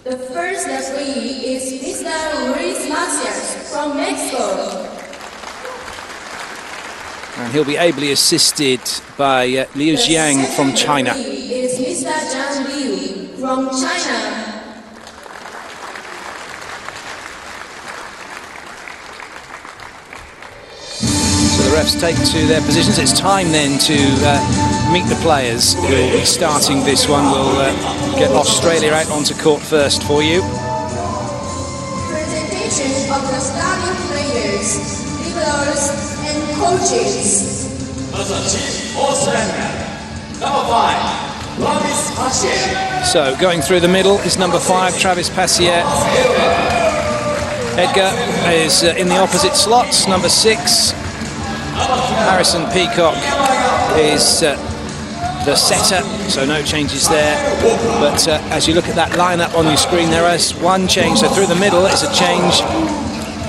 The first referee is Mr. Luis Macias from Mexico. And he'll be ably assisted by Liu Jiang from China. The second referee is Mr. Zhang Liu from China. So the refs take to their positions. It's time then to meet the players who will be starting this one. We'll get Australia out onto court first for you. Presentation of the starting players, leaders, and coaches. So going through the middle is number 5, Travis Passier. Edgar is in the opposite slots, number 6. Harrison Peacock is the setter, so no changes there. But as you look at that lineup on your screen, there is one change. So through the middle is a change.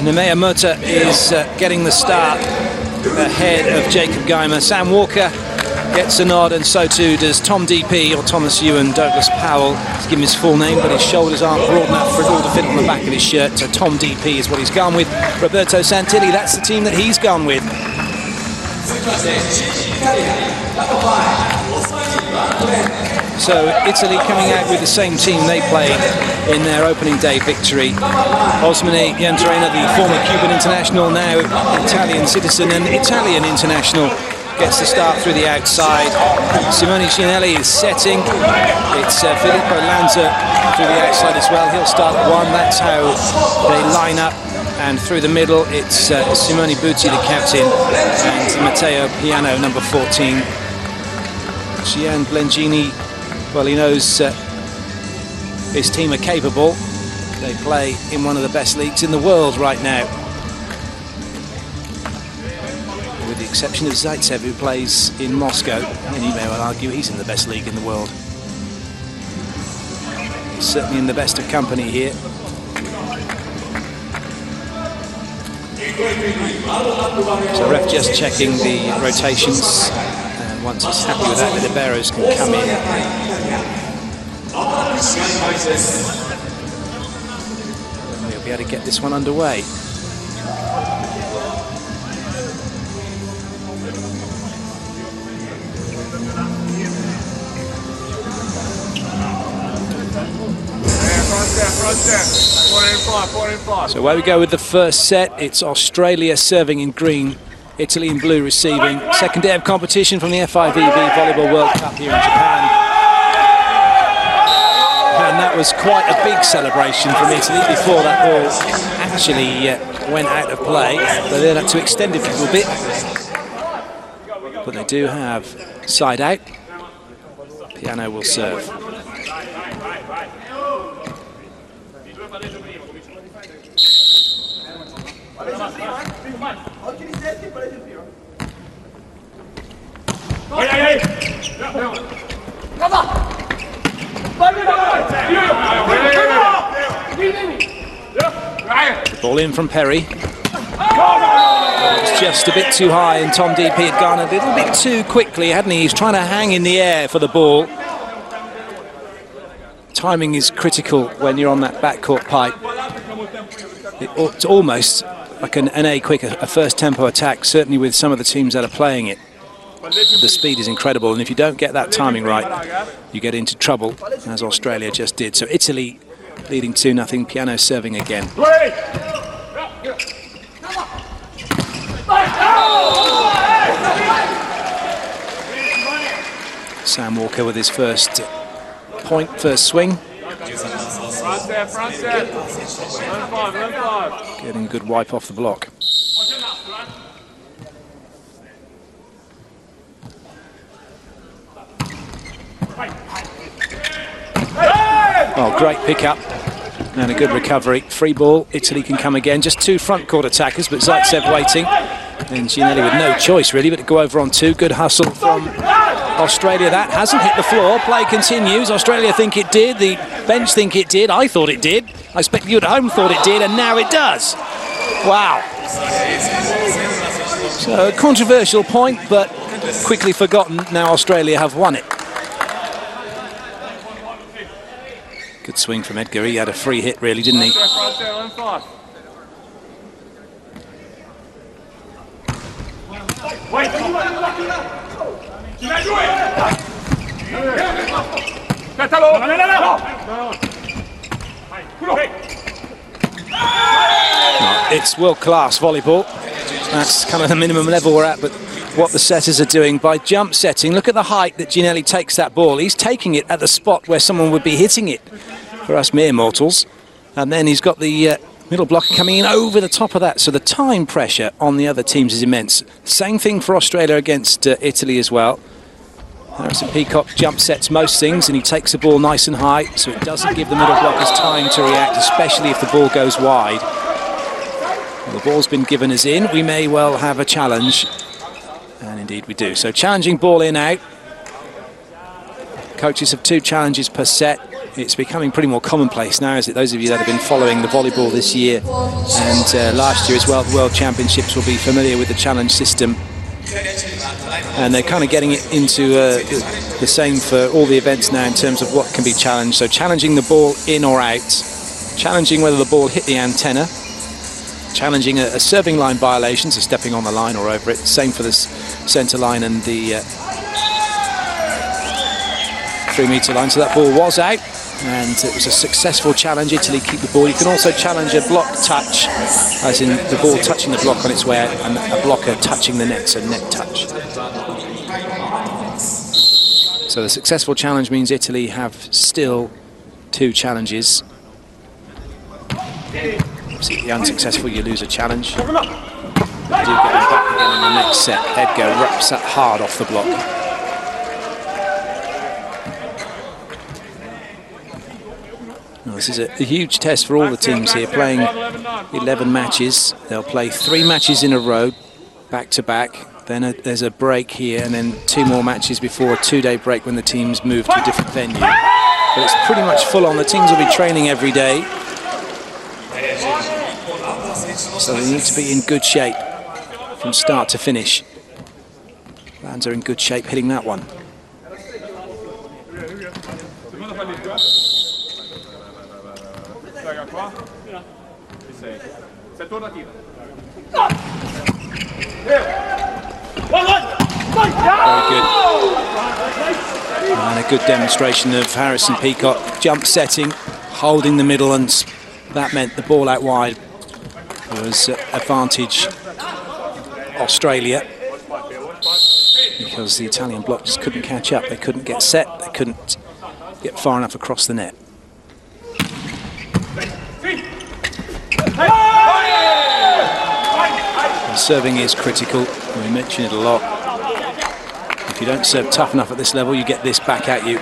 Nemea Mutta is getting the start ahead of Jacob Geimer. Sam Walker gets a nod, and so too does Tom DP, or Thomas Ewan Douglas Powell. He's given his full name, but his shoulders aren't broad enough for it all to fit on the back of his shirt. So Tom DP is what he's gone with. Roberto Santilli, that's the team that he's gone with. So Italy coming out with the same team they played in their opening day victory. Osmane Yantarena, the former Cuban international, now Italian citizen and Italian international, gets the start through the outside. Simone Gianelli is setting. It's Filippo Lanza through the outside as well. He'll start 1. That's how they line up. And through the middle, it's Simone Butti, the captain, and Matteo Piano, number 14. Gian Blengini, well, he knows his team are capable. They play in one of the best leagues in the world right now. With the exception of Zaitsev, who plays in Moscow. And you may well argue he's in the best league in the world. He's certainly in the best of company here. So ref just checking the rotations, and once he's happy with that, the liberos can come in. And we'll be able to get this one underway. So away we go with the first set. It's Australia serving in green, Italy in blue receiving. Second day of competition from the FIVB Volleyball World Cup here in Japan. And that was quite a big celebration from Italy before that ball actually went out of play. They then had to extend it a little bit. But they do have side out. Piano will serve. The ball in from Perry. It was just a bit too high, and Tom DP had gone a little bit too quickly, hadn't he? He's trying to hang in the air for the ball. Timing is critical when you're on that backcourt pipe. It's almost like an A quick, a first tempo attack, certainly with some of the teams that are playing it. The speed is incredible, and if you don't get that timing right, you get into trouble, as Australia just did. So Italy leading 2-0, Piano serving again. Sam Walker with his first point, first swing. Getting a good wipe off the block. Oh, great pickup and a good recovery. Free ball, Italy can come again. Just 2 front court attackers, but Zaitsev waiting. And Gianelli with no choice really but to go over on 2. Good hustle from Australia. That hasn't hit the floor. Play continues. Australia think it did. The bench think it did. I thought it did. I expect you at home thought it did, and now it does. Wow. So a controversial point, but quickly forgotten. Now Australia have won it. Good swing from Edgar. He had a free hit, really, didn't he? It's world-class volleyball. That's kind of the minimum level we're at, but what the setters are doing by jump setting. Look at the height that Ginelli takes that ball. He's taking it at the spot where someone would be hitting it for us mere mortals. And then he's got the middle blocker coming in over the top of that. So the time pressure on the other teams is immense. Same thing for Australia against Italy as well. Harrison Peacock jump sets most things, and he takes the ball nice and high, so it doesn't give the middle blockers time to react, especially if the ball goes wide. Well, the ball's been given as in. We may well have a challenge. And indeed we do. So challenging ball in out. Coaches have 2 challenges per set. It's becoming pretty more commonplace now, is it? Those of you that have been following the volleyball this year and last year as well, the World Championships, will be familiar with the challenge system. And they're kind of getting it into the same for all the events now in terms of what can be challenged. So challenging the ball in or out, challenging whether the ball hit the antenna, challenging a serving line violation, so stepping on the line or over it. Same for the centre line and the 3-metre line. So that ball was out, and it was a successful challenge. Italy keep the ball. You can also challenge a block touch, as in the ball touching the block on its way out, and a blocker touching the net, so net touch. So the successful challenge means Italy have still 2 challenges. The unsuccessful, you lose a challenge. You do get them back again in the next set. Edgar wraps that hard off the block. Well, this is a huge test for all the teams here, playing 11 matches. They'll play 3 matches in a row, back to back. Then there's a break here, and then 2 more matches before a 2-day break when the teams move to a different venue. But it's pretty much full on. The teams will be training every day. So they need to be in good shape from start to finish. Lands are in good shape hitting that one. Very good. And a good demonstration of Harrison Peacock jump setting, holding the middle, and that meant the ball out wide was advantage Australia, because the Italian block just couldn't catch up. They couldn't get set, they couldn't get far enough across the net. And serving is critical, we mention it a lot. If you don't serve tough enough at this level, you get this back at you.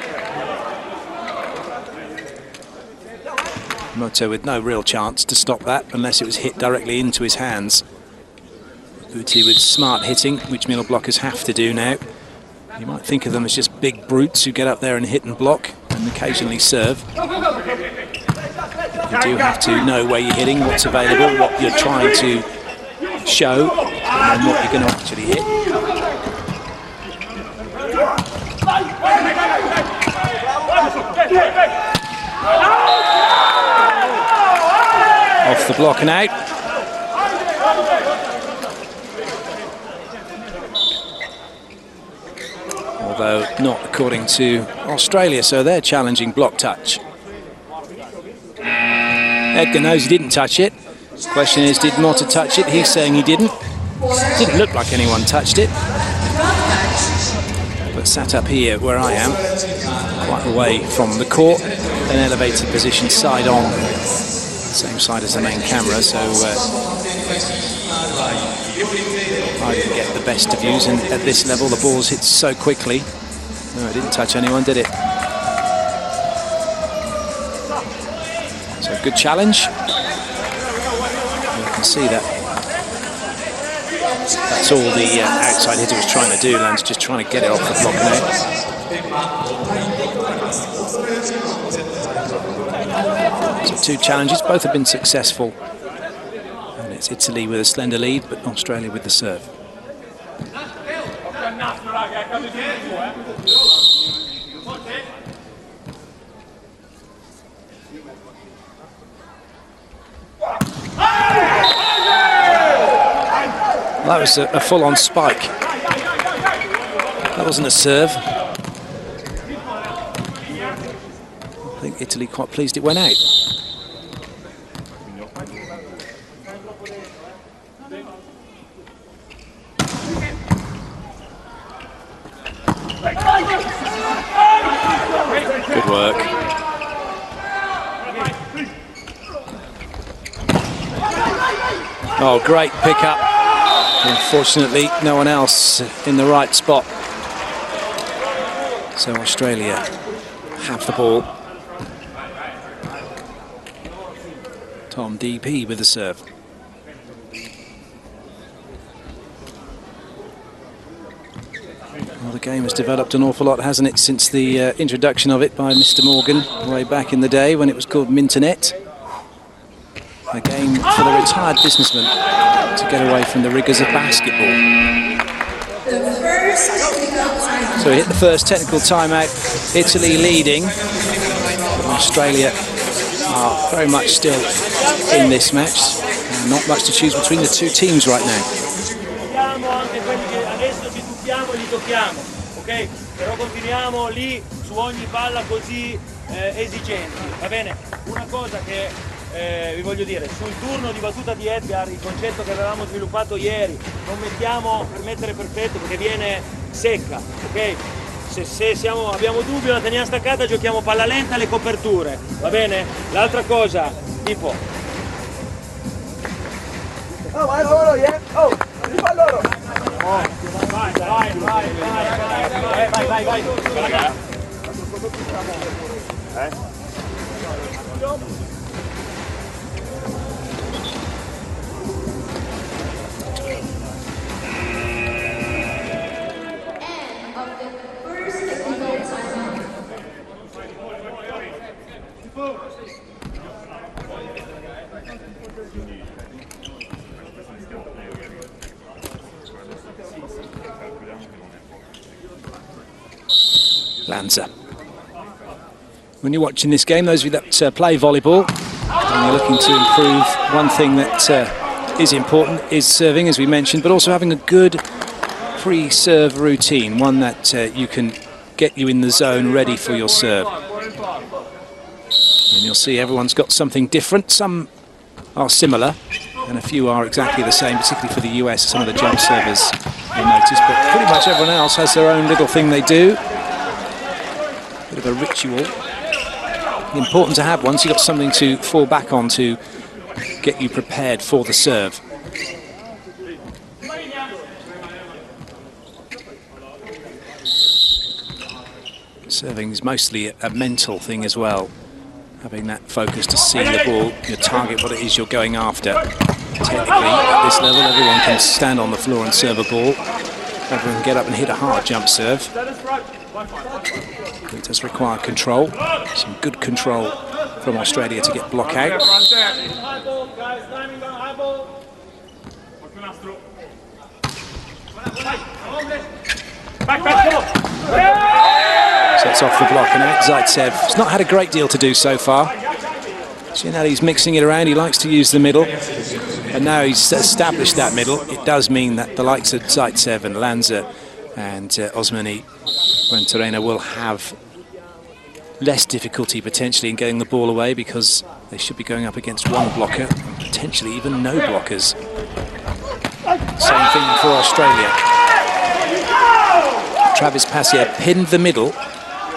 Moto with no real chance to stop that unless it was hit directly into his hands. Uti with smart hitting, which middle blockers have to do now. You might think of them as just big brutes who get up there and hit and block and occasionally serve. You do have to know where you're hitting, what's available, what you're trying to show, and then what you're going to actually hit. Off the block and out. Although not according to Australia, so they're challenging block touch. Edgar knows he didn't touch it. The question is, did Motta touch it? He's saying he didn't. Didn't look like anyone touched it. But sat up here where I am, quite away from the court, an elevated position side on. Same side as the main camera, so I didn't get the best of views, and at this level the ball's hit so quickly. No, it didn't touch anyone, did it? So good challenge. You can see that. That's all the outside hitter was trying to do. Land's just trying to get it off the block now. So 2 challenges, both have been successful. And it's Italy with a slender lead, but Australia with the serve. That was a full-on spike. That wasn't a serve. I think Italy quite pleased it went out. Good work. Oh, great pickup. Unfortunately, no one else in the right spot. So Australia have the ball. Tom DP with the serve. Well, the game has developed an awful lot, hasn't it, since the introduction of it by Mr. Morgan way back in the day when it was called Mintonet. A game for the retired businessman to get away from the rigours of basketball. So we hit the first technical timeout, Italy leading. Australia are very much still in this match. Not much to choose between the two teams right now. Ok, però continuiamo lì su ogni palla così esigenti, va bene? Una cosa che vi voglio dire, sul turno di battuta di Edgar, il concetto che avevamo sviluppato ieri, non mettiamo per mettere perfetto perché viene secca, ok? Se abbiamo dubbi, la teniamo staccata, giochiamo palla lenta, le coperture, va bene? L'altra cosa, tipo... Oh, vai loro, yeah! Oh, fa loro! Vai. Lanza. When you're watching this game, those of you that play volleyball and you're looking to improve, one thing that is important is serving, as we mentioned, but also having a good pre-serve routine, one that you can get you in the zone ready for your serve. And you'll see everyone's got something different. Some are similar and a few are exactly the same, particularly for the US, some of the jump servers you'll notice, but pretty much everyone else has their own little thing they do. Bit of a ritual. Important to have one, so you've got something to fall back on to get you prepared for the serve. Serving is mostly a mental thing as well. Having that focus to see the ball, your target, what it is you're going after. Technically, at this level, everyone can stand on the floor and serve a ball. Everyone can get up and hit a hard jump serve. It does require control, some good control from Australia to get block out. Sets off the block, and out Zaitsev has not had a great deal to do so far. See now he's mixing it around, he likes to use the middle, and now he's established that middle. It does mean that the likes of Zaitsev and Lanza and Osmani Venturena will have less difficulty potentially in getting the ball away, because they should be going up against one blocker, and potentially even no blockers. Same thing for Australia. Travis Passier pinned the middle,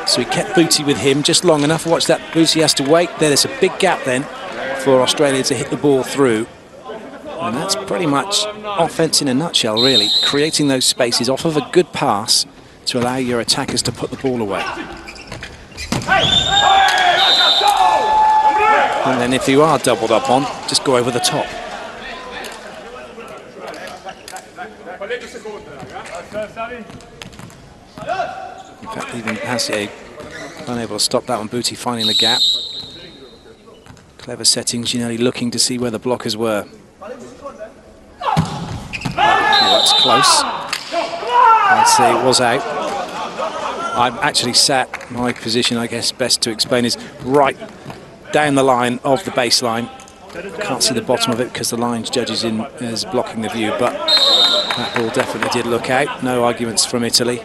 so he kept Booty with him just long enough. Watch that, Booty has to wait. There's a big gap then for Australia to hit the ball through. And that's pretty much offense in a nutshell, really. Creating those spaces off of a good pass to allow your attackers to put the ball away. And then if you are doubled up on, just go over the top. In fact, even Passier unable to stop that one. Booty finding the gap. Clever settings, Ginelli looking to see where the blockers were. Oh, that's close. I'd say it was out. I'm actually sat, my position I guess best to explain is right down the line of the baseline. Can't see the bottom of it because the line judges is blocking the view, but that ball definitely did look out. No arguments from Italy.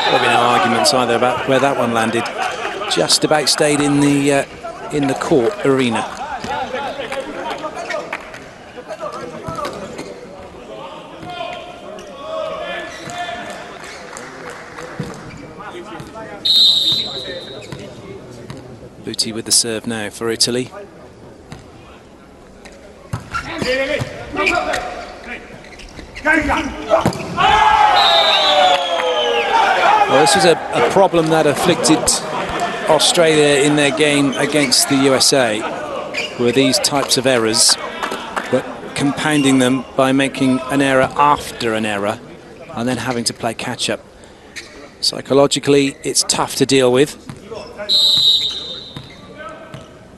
There'll be no arguments either about where that one landed. Just about stayed in the court arena. Buti with the serve now for Italy. Well, this was a problem that afflicted Australia in their game against the USA, were these types of errors, but compounding them by making an error after an error and then having to play catch-up. Psychologically, it's tough to deal with.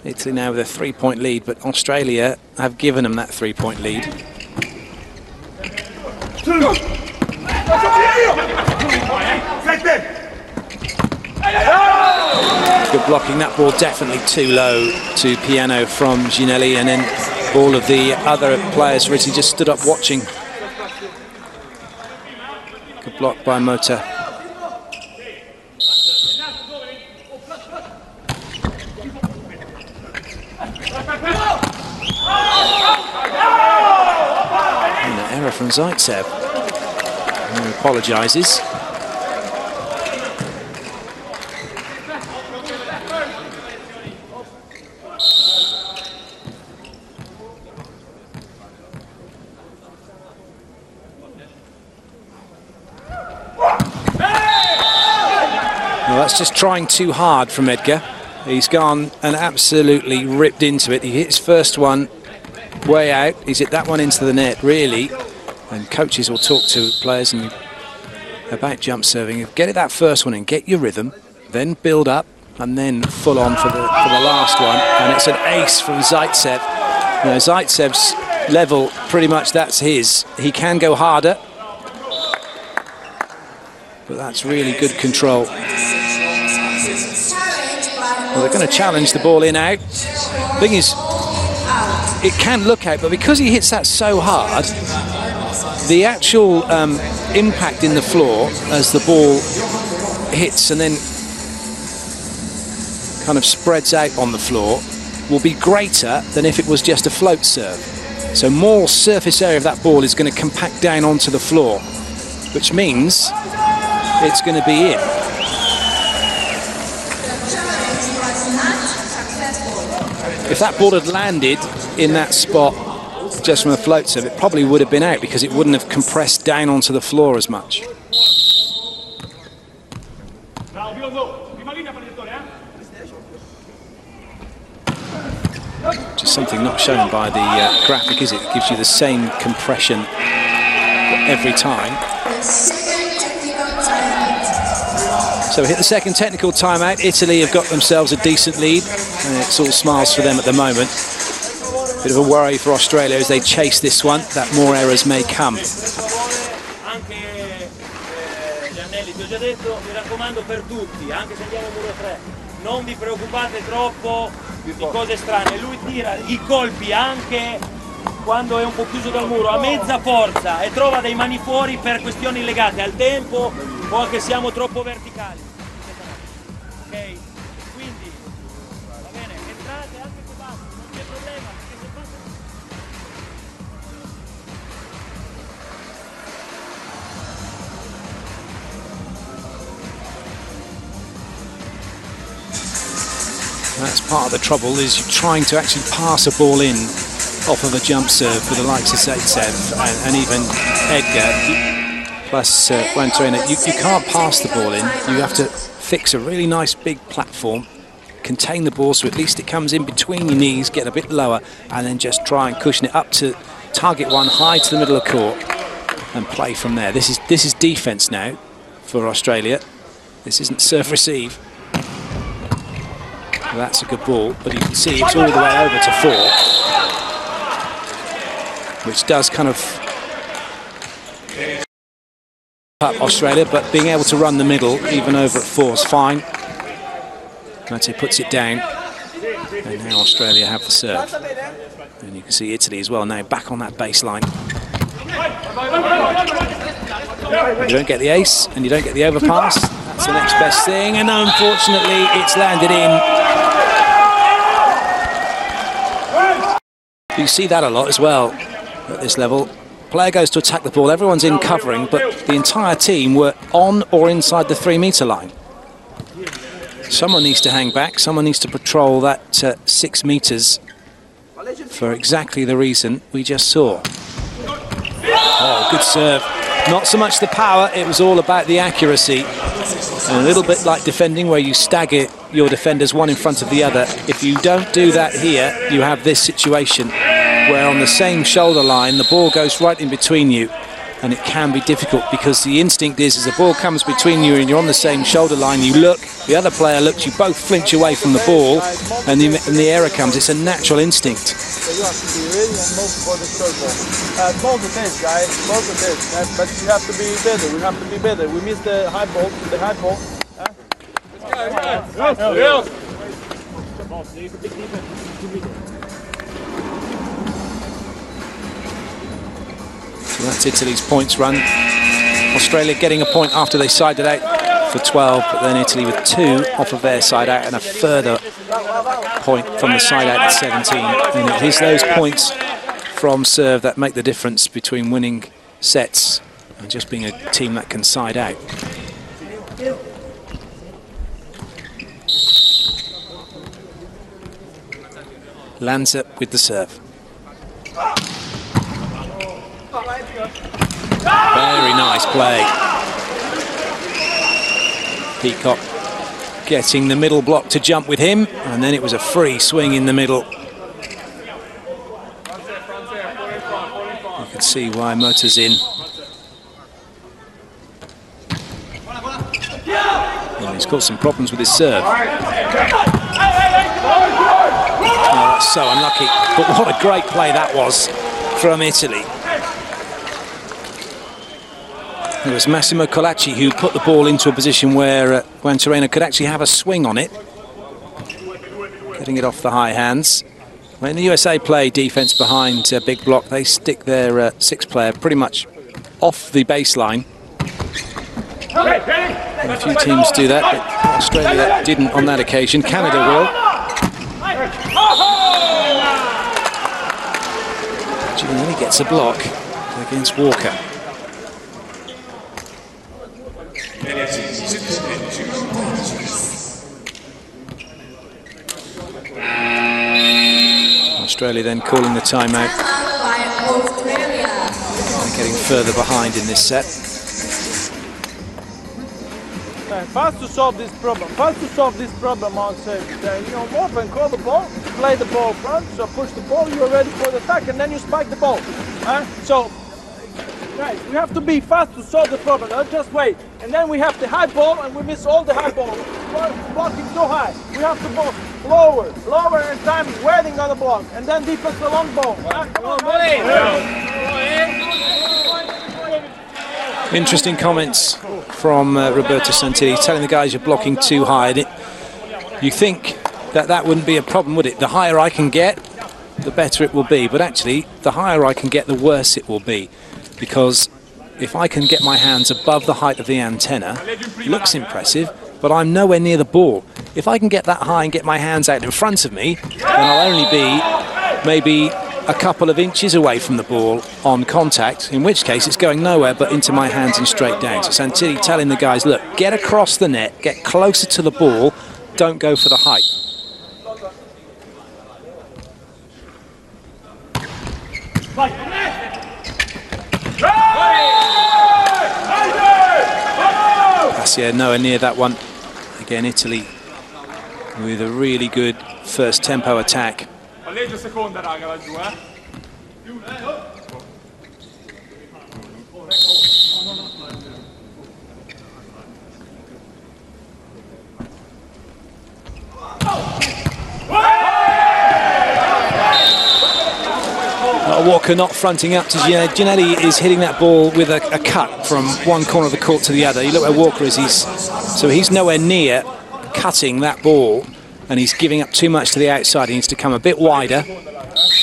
Italy now with a 3-point lead, but Australia have given them that 3-point lead. Good blocking. That ball definitely too low to piano from Ginelli, and then all of the other players for Italy just stood up watching. Good block by Mota. And an error from Zaitsev, who apologises. That's just trying too hard from Edgar. He's gone and absolutely ripped into it. He hit his first one way out. He's hit that one into the net, really. And coaches will talk to players about jump serving. Get it that first one in, get your rhythm, then build up, and then full on for the last one. And it's an ace from Zaitsev. You know, Zaitsev's level, pretty much that's his. He can go harder, but that's really good control. Well, they're going to challenge the ball in out. The thing is, it can look out, but because he hits that so hard, the actual impact in the floor as the ball hits and then kind of spreads out on the floor will be greater than if it was just a float serve. So more surface area of that ball is going to compact down onto the floor, which means it's going to be in. If that ball had landed in that spot just from a float serve, it probably would have been out because it wouldn't have compressed down onto the floor as much. Just something not shown by the graphic, is it? It gives you the same compression every time. So we hit the second technical timeout. Italy have got themselves a decent lead, and it's all smiles for them at the moment. Bit of a worry for Australia as they chase this one, that more errors may come. Anche Giannelli, ti ho già detto, mi raccomando per tutti, anche se andiamo muro 3, non vi preoccupate troppo di cose strane. Lui tira i colpi anche quando è un po' chiuso dal muro, a mezza forza, e trova dei mani fuori per questioni legate al tempo o che siamo troppo verticali. Ok? Quindi, va bene, entrate anche con bassi, non c'è problema, perché se fate... That's part of the trouble, is you're trying to actually pass a ball in off of a jump serve with the likes of Zaitsev and even Edgar, plus Guantrena. You can't pass the ball in. You have to fix a really nice big platform, contain the ball so at least it comes in between your knees, get a bit lower, and then just try and cushion it up to target one, high to the middle of court, and play from there. This is defense now for Australia. This isn't serve receive. Well, that's a good ball, but you can see it's all the way over to 4, which does kind of up Australia, but being able to run the middle, even over at 4, is fine. Mate puts it down, and now Australia have the serve. And you can see Italy as well now back on that baseline. You don't get the ace, and you don't get the overpass. That's the next best thing, and unfortunately, it's landed in. You see that a lot as well at this level. Player goes to attack the ball, everyone's in covering, but the entire team were on or inside the 3-metre line. Someone needs to hang back, someone needs to patrol that 6 metres for exactly the reason we just saw. Oh, good serve. Not so much the power, it was all about the accuracy. And a little bit like defending, where you stagger your defenders one in front of the other. If you don't do that here, you have this situation where on the same shoulder line, the ball goes right in between you. And it can be difficult because the instinct is, as the ball comes between you and you're on the same shoulder line, you look, the other player looks, you both flinch away from the ball, and the error comes. It's a natural instinct. So you have to be ready and move for the third ball. Both of this, guys, both of this. But you have to be better. We have to be better. We missed the high ball. The high ball. So that's Italy's points run. Australia getting a point after they sided out for 12, but then Italy with 2 off of their side out and a further point from the side out at 17. And it is those points from serve that make the difference between winning sets and just being a team that can side out. Lanza with the serve. Very nice play. Peacock getting the middle block to jump with him, and then it was a free swing in the middle. You can see why Mota's in. And he's got some problems with his serve. Oh, that's so unlucky, but what a great play that was from Italy. It was Massimo Colacci who put the ball into a position where Guantarena could actually have a swing on it, getting it off the high hands. When the USA play defense behind big block, they stick their 6th player pretty much off the baseline. And a few teams do that, but Australia didn't on that occasion. Canada will. Giovanni gets a block against Walker. Australia then calling the timeout. And getting further behind in this set. Fast to solve this problem. Fast to solve this problem, I'll say. You know, more than call the ball, play the ball front, so push the ball, you're ready for the attack, and then you spike the ball. So, guys, we have to be fast to solve the problem, not just wait. And then we have the high ball, and we miss all the high ball. Blocking too high. We have to block lower, and time waiting on the block, and then defense the long ball. Interesting comments from Roberto Santilli, telling the guys you're blocking too high. You think that wouldn't be a problem, would it? The higher I can get, the better it will be. But actually, the higher I can get, the worse it will be. Because if I can get my hands above the height of the antenna, it looks impressive, but I'm nowhere near the ball. If I can get that high and get my hands out in front of me, then I'll only be maybe a couple of inches away from the ball on contact, in which case it's going nowhere but into my hands and straight down. So Santilli telling the guys, look, get across the net, get closer to the ball, don't go for the height. Cassia nowhere near that one. Again, Italy with a really good first tempo attack. Walker not fronting up to Gianelli. Gianelli is hitting that ball with a cut from one corner of the court to the other. You look where Walker is, so he's nowhere near cutting that ball, and he's giving up too much to the outside. He needs to come a bit wider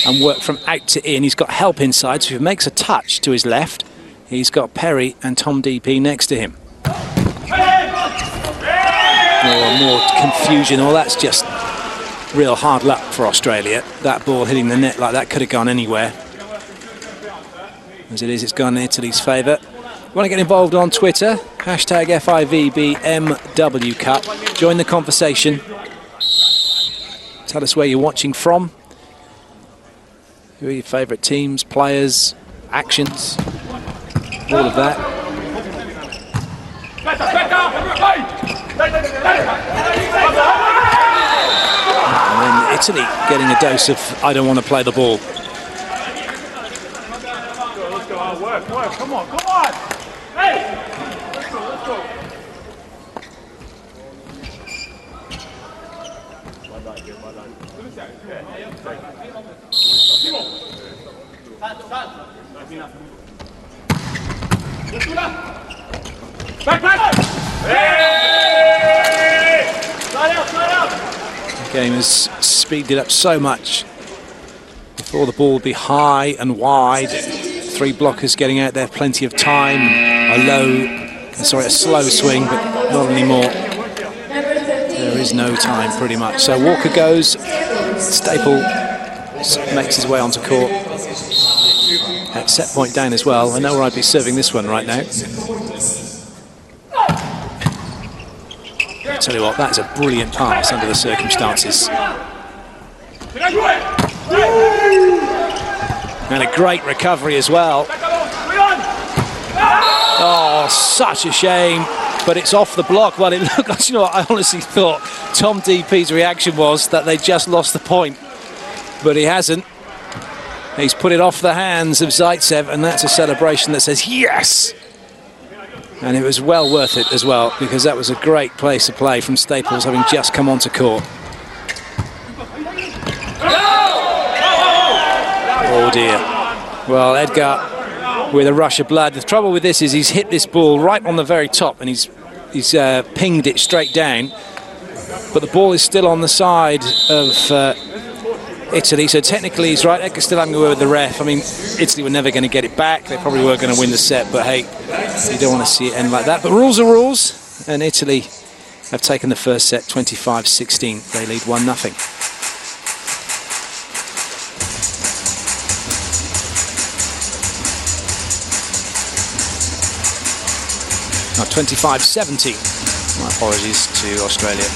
and work from out to in. He's got help inside, so if he makes a touch to his left, he's got Perry and Tom DP next to him. More confusion. Oh, that's just real hard luck for Australia. That ball hitting the net like that could have gone anywhere. As it is, it's gone in Italy's favour. You want to get involved on Twitter, hashtag FIVB Cup. Join the conversation. Tell us where you're watching from. Who are your favourite teams, players, actions, all of that. And then Italy getting a dose of I don't want to play the ball. Let's go, work, come on, come on! Hey! Let's go, let's go. The game has speeded up so much. Before the ball would be high and wide. 3 blockers getting out there, plenty of time. A slow swing, but not anymore. There is no time, pretty much. So Walker goes. Staple makes his way onto court. At set point down as well. I know where I'd be serving this one right now. I'll tell you what, that's a brilliant pass under the circumstances. And a great recovery as well. Oh, such a shame, but it's off the block. Well, it looked like, you know what, I honestly thought Tom DP's reaction was that they just lost the point, but he hasn't. He's put it off the hands of Zaitsev, and that's a celebration that says yes! And it was well worth it as well, because that was a great place to play from Staples, having just come onto court. Oh dear. Well, Edgar with a rush of blood. The trouble with this is he's hit this ball right on the very top, and he's pinged it straight down, but the ball is still on the side of Italy, so technically he's right. Edgar's still having a word with the ref. I mean, Italy were never going to get it back. They probably were going to win the set, but hey, you don't want to see it end like that. But rules are rules, and Italy have taken the first set 25-16. They lead 1-0. Now 25-17. My apologies to Australia.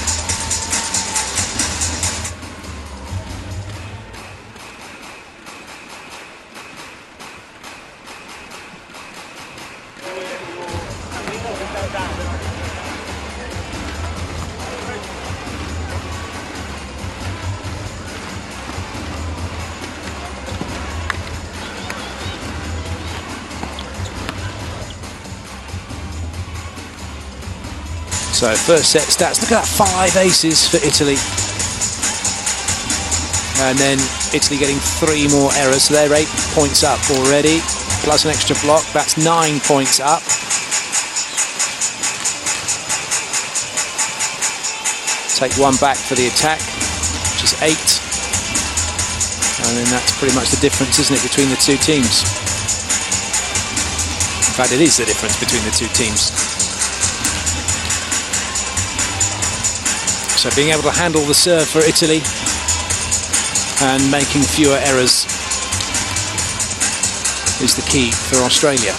So first set stats, look at that, 5 aces for Italy. And then Italy getting 3 more errors, so they're 8 points up already, plus an extra block, that's 9 points up. Take 1 back for the attack, which is 8. And then that's pretty much the difference, isn't it, between the two teams? In fact, it is the difference between the two teams. So being able to handle the serve for Italy and making fewer errors is the key for Australia.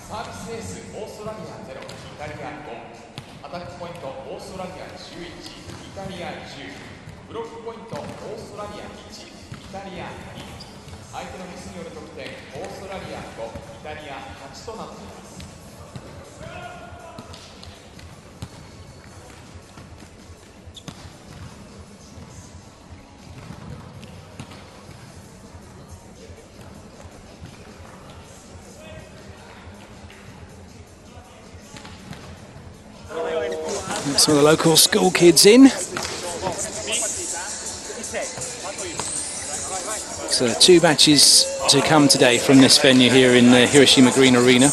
サービスエースオーストラリア0、イタリア5、アタックポイントオーストラリア11、イタリア10、ブロックポイントオーストラリア1、イタリア2、相手のミスによる得点オーストラリア5、イタリア8となっています。Some of the local school kids in. So 2 matches to come today from this venue here in the Hiroshima Green Arena.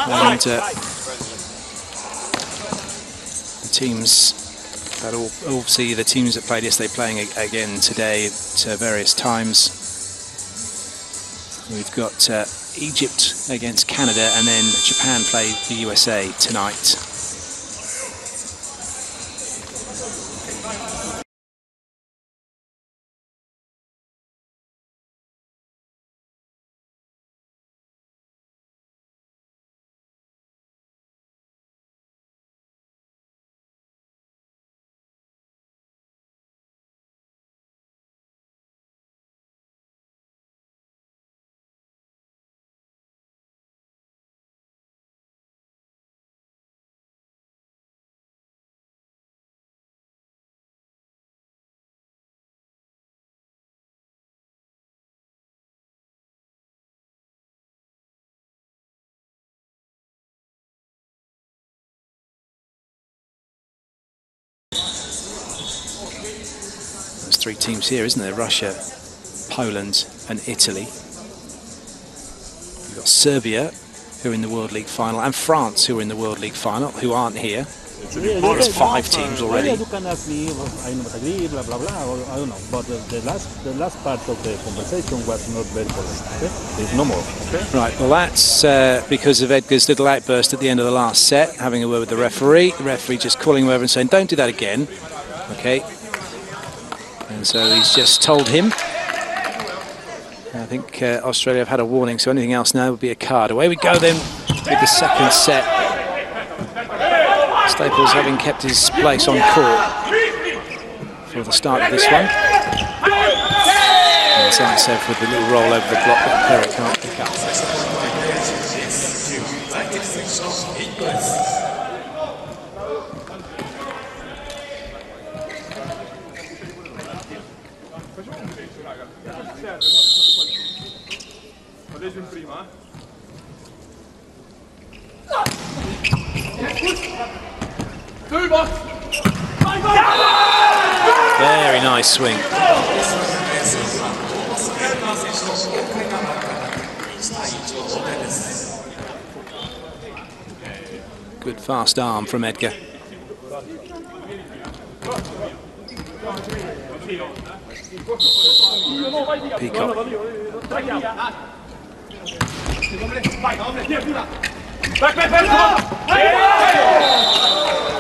And the teams that all see the teams that played yesterday playing again today at various times. We've got Egypt against Canada, and then Japan play the USA tonight. There's 3 teams here, isn't there? Russia, Poland and Italy. You've got Serbia, who are in the World League final, and France, who are in the World League final, who aren't here. There's 5 teams already. You can ask me if I not agree, blah blah blah, or I don't know. But the last part of the conversation was not very correct. Okay? There's no more. Okay? Right. Well, that's because of Edgar's little outburst at the end of the last set, having a word with the referee. The referee just calling him over and saying, "Don't do that again." Okay. And so he's just told him. I think Australia have had a warning, so anything else now would be a card. Away we go then with the second set. Staples having kept his place on court for the start of this one. And Zaitsev with the little roll over the block that Perry can't pick up. Very nice swing. Good fast arm from Edgar. Peacock.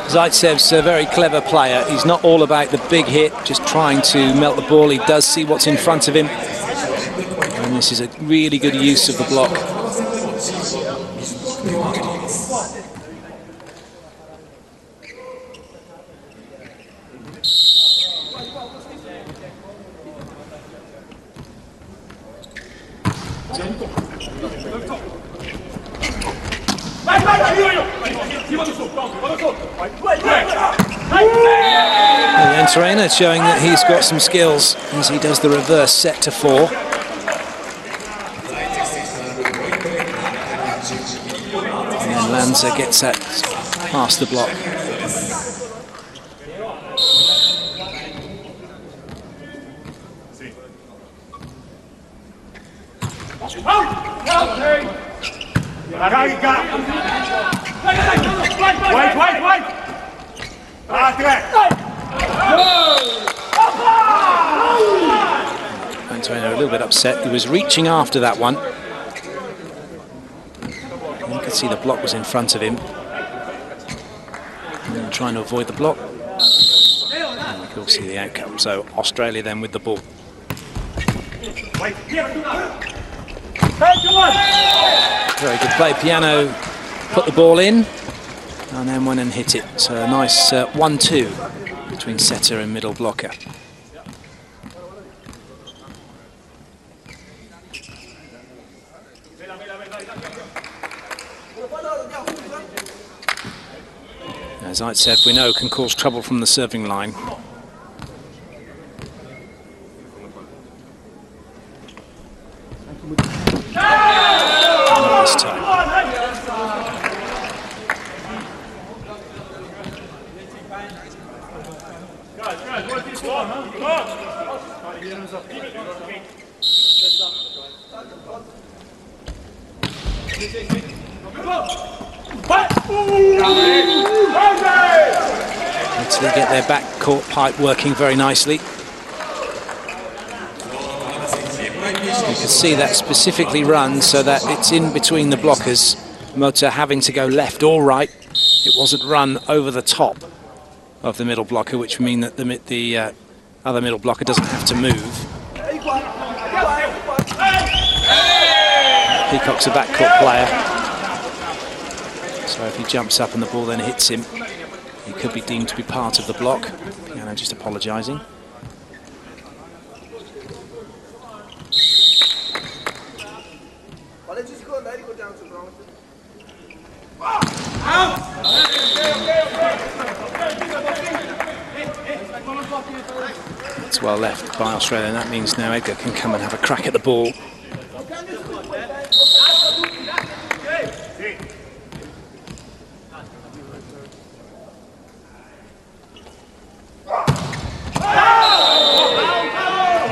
Zaitsev's a very clever player. He's not all about the big hit, just trying to melt the ball. He does see what's in front of him. And this is a really good use of the block. And Trainer showing that he's got some skills as he does the reverse set to 4. And Lanza gets that past the block. Antonio a little bit upset. He was reaching after that one. And you could see the block was in front of him. And trying to avoid the block. And we could all see the outcome. So Australia then with the ball. Very good play. Piano put the ball in and then went and hit it. So a nice 1-2 between setter and middle blocker. As Zaitsev, we know, can cause trouble from the serving line. Not this time. Italy get their back court pipe working very nicely. You can see that specifically run so that it's in between the blockers. Mota having to go left or right. It wasn't run over the top of the middle blocker, which would mean that the other middle blocker doesn't have to move. Peacock's a backcourt player, so if he jumps up and the ball then hits him, he could be deemed to be part of the block. Piano just apologising. It's well left by Australia, and that means now Edgar can come and have a crack at the ball.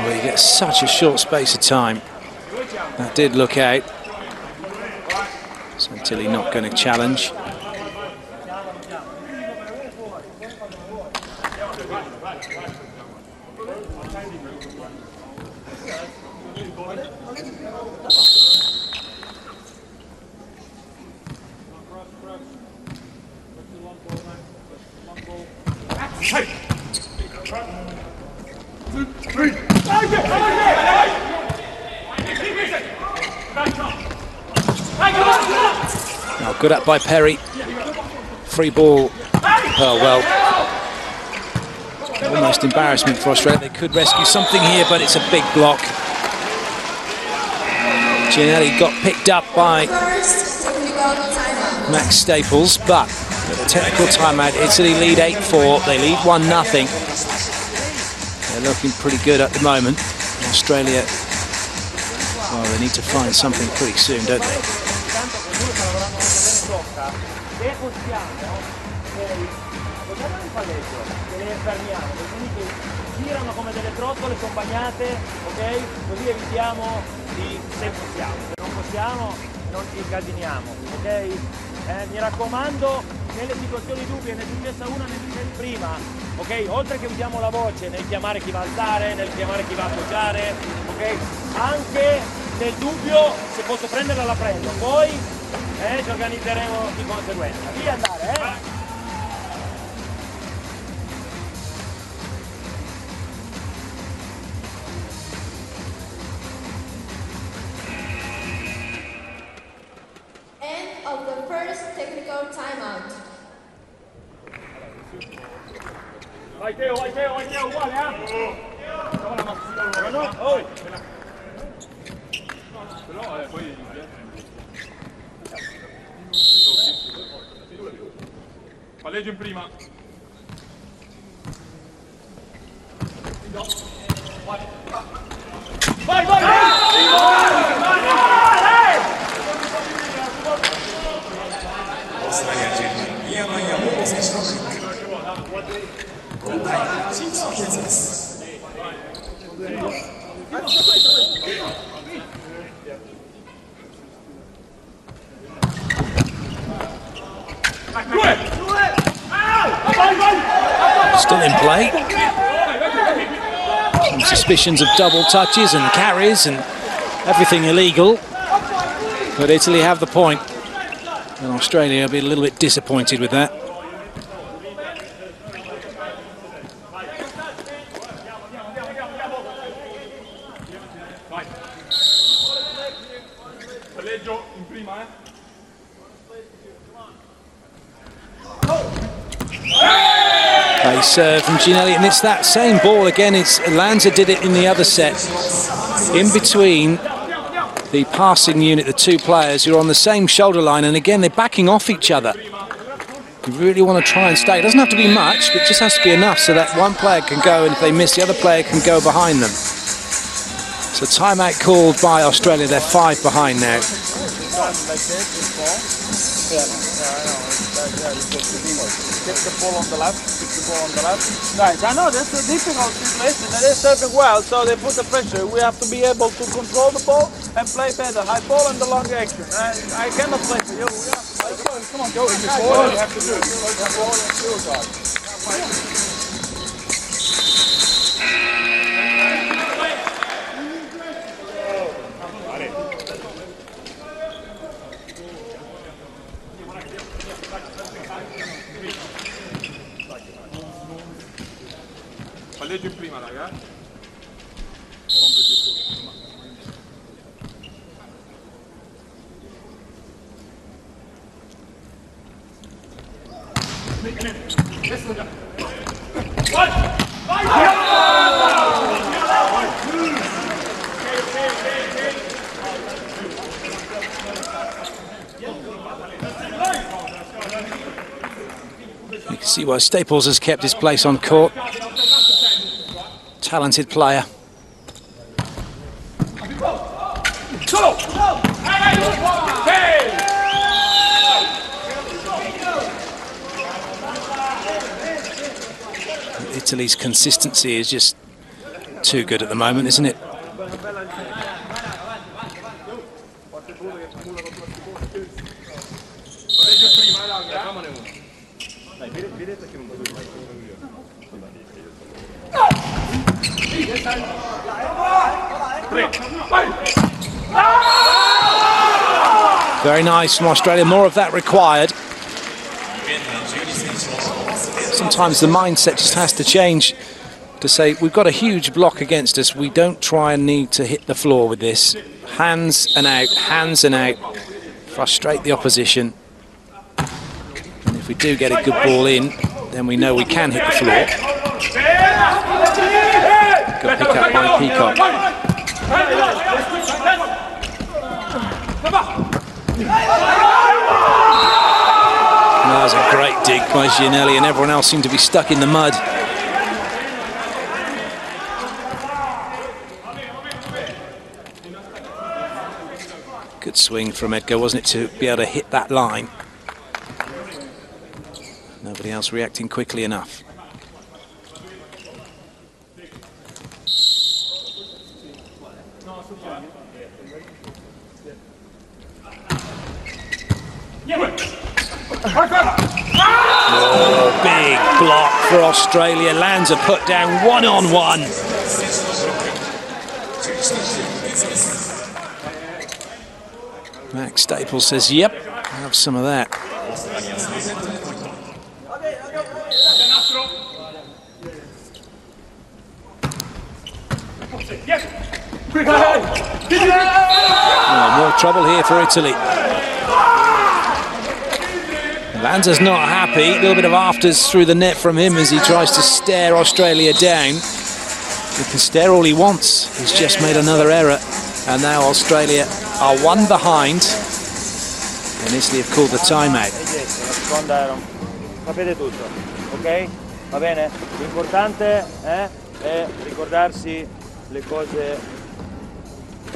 Well, you get such a short space of time. That did look out. So Tilly not going to challenge. Now good up by Perry. Free ball. Oh well. Almost embarrassment for Australia. They could rescue something here, but it's a big block. Gianelli got picked up by Max Staples, but with a technical timeout, Italy lead 8-4. They lead 1-0. They're looking pretty good at the moment. Australia, well, they need to find something pretty soon, don't they? Girano come delle trottole, sono bagnate, ok? Così evitiamo di, se possiamo, se non possiamo non ci incasiniamo, ok? Mi raccomando, nelle situazioni dubbie, ne è successa una nel prima, ok? Oltre che usiamo la voce nel chiamare chi va a alzare, nel chiamare chi va a appoggiare, ok? Anche nel dubbio, se posso prenderla la prendo, poi ci organizzeremo di conseguenza. Via andare, Of the first technical timeout. Vai Teo, uguale, Oh. Palleggio in prima. Vai! Still in play. Some suspicions of double touches and carries and everything illegal. But Italy have the point. And Australia will be a little bit disappointed with that. Lovely serve from Ginelli, and it's that same ball again. It's Lanza did it in the other set. In between the passing unit, the two players who are on the same shoulder line, and again they're backing off each other. You really want to try and stay. It doesn't have to be much, but it just has to be enough so that one player can go, and if they miss, the other player can go behind them. So timeout called by Australia. They're 5 behind now. Get the ball on the left, keep the ball on the left. Guys, I know that's a difficult situation. They're serving well, so they put the pressure. We have to be able to control the ball and play better. High ball and the long action. I cannot play for you. Come on, go. You have to do it. Palleggio prima, raga. You can see why Staples has kept his place on court. Talented player. Italy's consistency is just too good at the moment, isn't it? Very nice from Australia, more of that required. Sometimes the mindset just has to change to say, we've got a huge block against us, we don't try and need to hit the floor with this. Hands and out, hands and out. Frustrate the opposition. And if we do get a good ball in, then we know we can hit the floor. Good pick up by Peacock. That was a great dig by Ginelli, and everyone else seemed to be stuck in the mud. Good swing from Edgar, wasn't it, to be able to hit that line. Nobody else reacting quickly enough. Oh, big block for Australia. Lanza put down one-on-one. Max Staples says, yep, have some of that. Oh, more trouble here for Italy. Lanza's not happy. A little bit of afters through the net from him as he tries to stare Australia down. He can stare all he wants. He's just made another error. And now Australia are one behind. And Italy have called the timeout. Sapete tutto, ok? Va bene? L'importante è ricordarsi le cose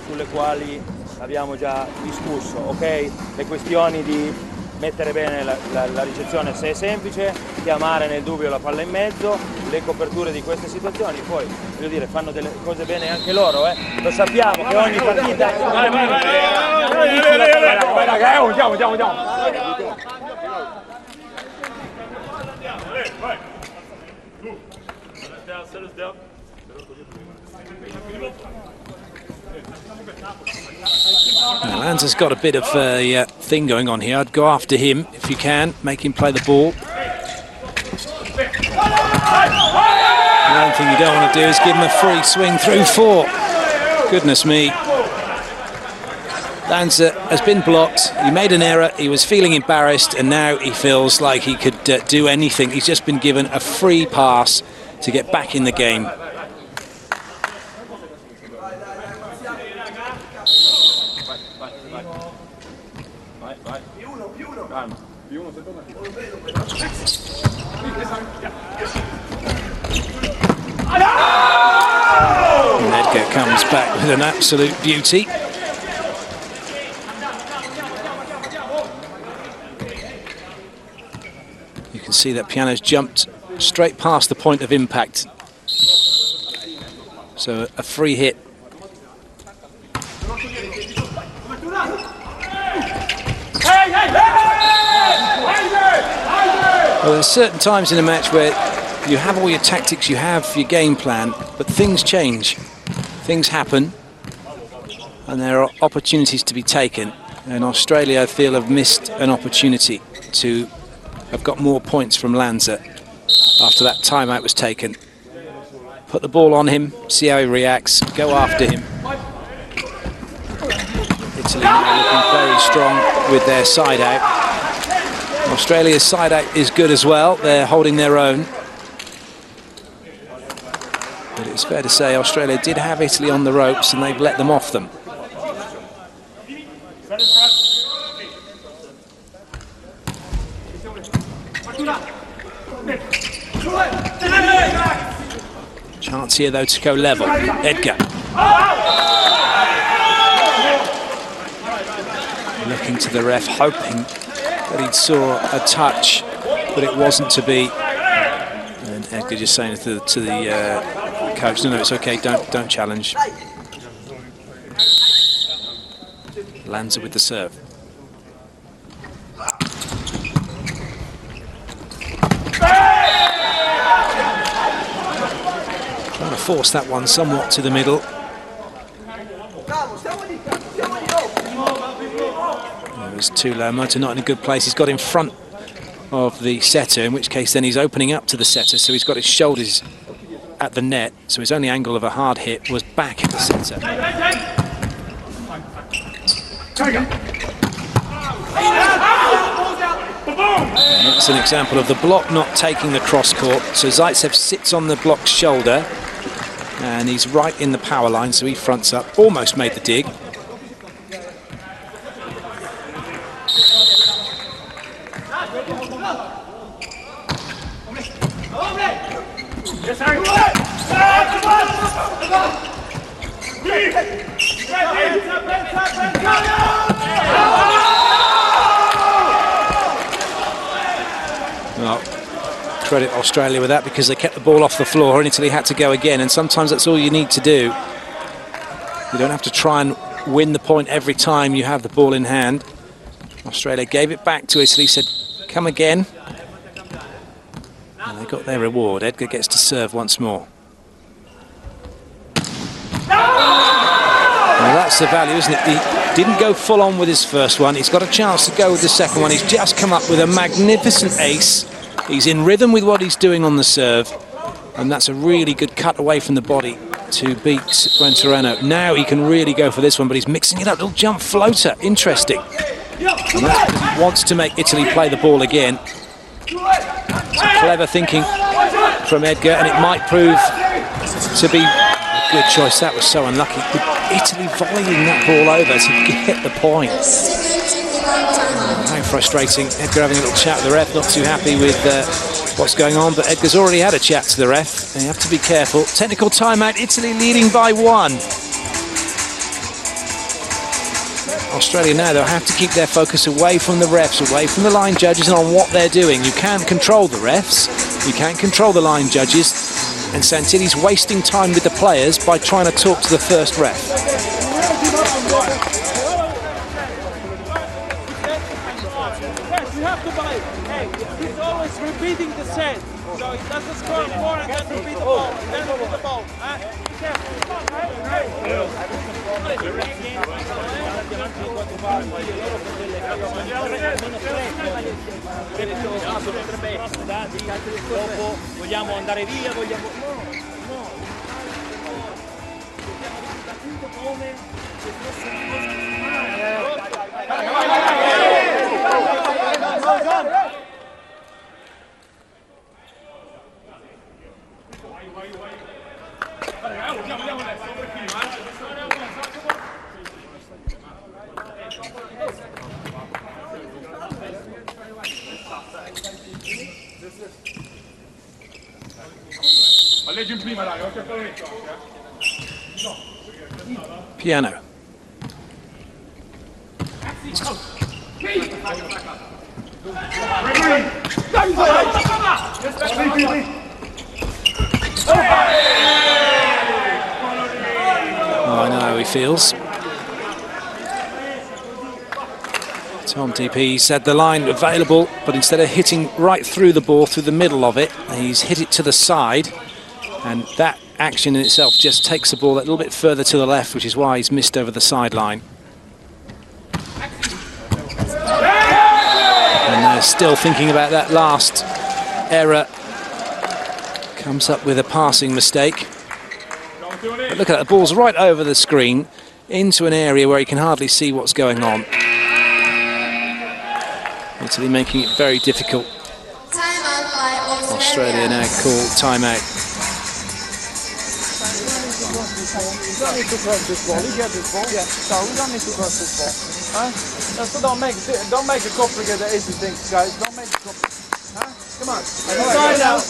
sulle quali abbiamo già discusso, ok? Le questioni di mettere bene la ricezione se è semplice, chiamare nel dubbio la palla in mezzo, le coperture di queste situazioni, poi voglio dire fanno delle cose bene anche loro, lo sappiamo che ogni partita... Lanza's got a bit of a thing going on here. I'd go after him if you can, make him play the ball. The one thing you don't want to do is give him a free swing through 4. Goodness me. Lanza has been blocked. He made an error. He was feeling embarrassed, and now he feels like he could do anything. He's just been given a free pass to get back in the game. And Edgar comes back with an absolute beauty. You can see that Piano's jumped straight past the point of impact. So a free hit. Well, there's certain times in a match where you have all your tactics, you have your game plan, but things change. Things happen, and there are opportunities to be taken. And Australia, I feel, have missed an opportunity to have got more points from Lanza after that timeout was taken. Put the ball on him, see how he reacts, go after him. Italy now looking very strong with their side out. Australia's side out is good as well. They're holding their own. But it's fair to say Australia did have Italy on the ropes and they've let them off them. Chance here though to go level. Edgar. Looking to the ref, hoping that he'd saw a touch, but it wasn't to be. And Edgar just saying to the coach, no, it's okay, don't challenge. Lanza with the serve. Trying to force that one somewhat to the middle. It was too low. Motor not in a good place. He's got in front of the setter, in which case then he's opening up to the setter, so he's got his shoulders at the net, so his only angle of a hard hit was back at the setter. And that's an example of the block not taking the cross court. So Zaitsev sits on the block's shoulder and he's right in the power line, so he fronts up, almost made the dig. Well, credit Australia with that, because they kept the ball off the floor and Italy had to go again, and sometimes that's all you need to do. You don't have to try and win the point every time you have the ball in hand. Australia gave it back to Italy, said come again, and they got their reward. Edgar gets to serve once more. Well, that's the value, isn't it? He didn't go full on with his first one. He's got a chance to go with the second one. He's just come up with a magnificent ace. He's in rhythm with what he's doing on the serve, and that's a really good cut away from the body to beat Buentorano. Now he can really go for this one, but he's mixing it up. Little jump floater, interesting. And that's because he wants to make Italy play the ball again. Some clever thinking from Edgar, and it might prove to be a good choice. That was so unlucky. Italy volleying that ball over to get the point. How frustrating. Edgar having a little chat with the ref, not too happy with what's going on, but Edgar's already had a chat to the ref. You have to be careful. Technical timeout, Italy leading by 1. Australia now, they'll have to keep their focus away from the refs, away from the line judges, and on what they're doing. You can't control the refs, you can't control the line judges, and Santilli's wasting time with the players by trying to talk to the first ref. He's always repeating the set, so he doesn't score more and then repeat the ball, and then repeat the ball. Vogliamo andare via, vogliamo... Piano. Oh, I know how he feels. Tom DP said the line available, but instead of hitting right through the ball, through the middle of it, he's hit it to the side, and that action in itself just takes the ball a little bit further to the left, which is why he's missed over the sideline. And they're still thinking about that last error. Comes up with a passing mistake. But look at that, the ball's right over the screen into an area where he can hardly see what's going on. Italy making it very difficult. Australia now call timeout. You don't need to cross this ball. You get this ball. Yeah. So we don't need to cross this ball. Huh? So don't make it complicated. Easy things, guys. Don't make it complicated. Huh? Come on. Sorry now.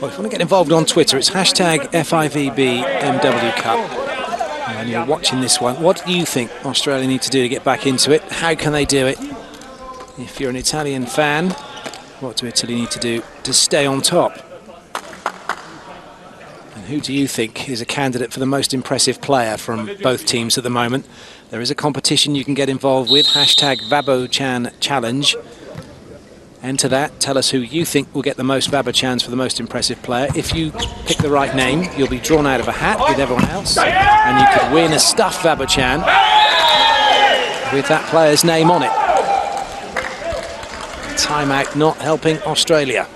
Well, if you want to get involved on Twitter, it's hashtag FIVB MW Cup. And you're watching this one. What do you think Australia need to do to get back into it? How can they do it? If you're an Italian fan, what do Italy need to do to stay on top? And who do you think is a candidate for the most impressive player from both teams at the moment? There is a competition you can get involved with, hashtag Vabo-chan Challenge. Enter that, tell us who you think will get the most Vabo-chans for the most impressive player. If you pick the right name, you'll be drawn out of a hat with everyone else, and you could win a stuffed Vabo-chan with that player's name on it. Timeout not helping Australia.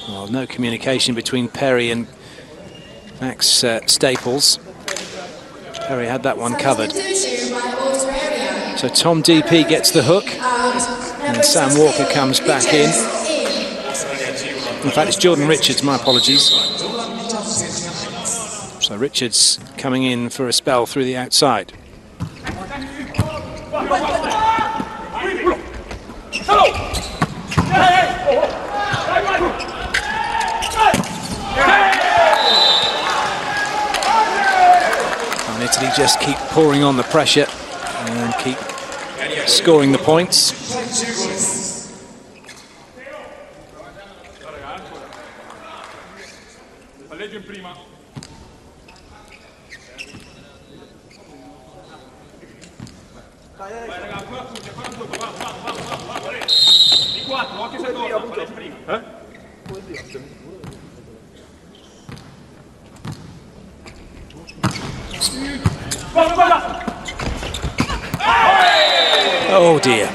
Well, no communication between Perry and Max Staples. Perry had that one covered. So Tom DP gets the hook, and Sam Walker comes back in. In fact, it's Jordan Richards, my apologies. So Richards coming in for a spell through the outside. And Italy just keep pouring on the pressure and keep scoring the points. Oh dear.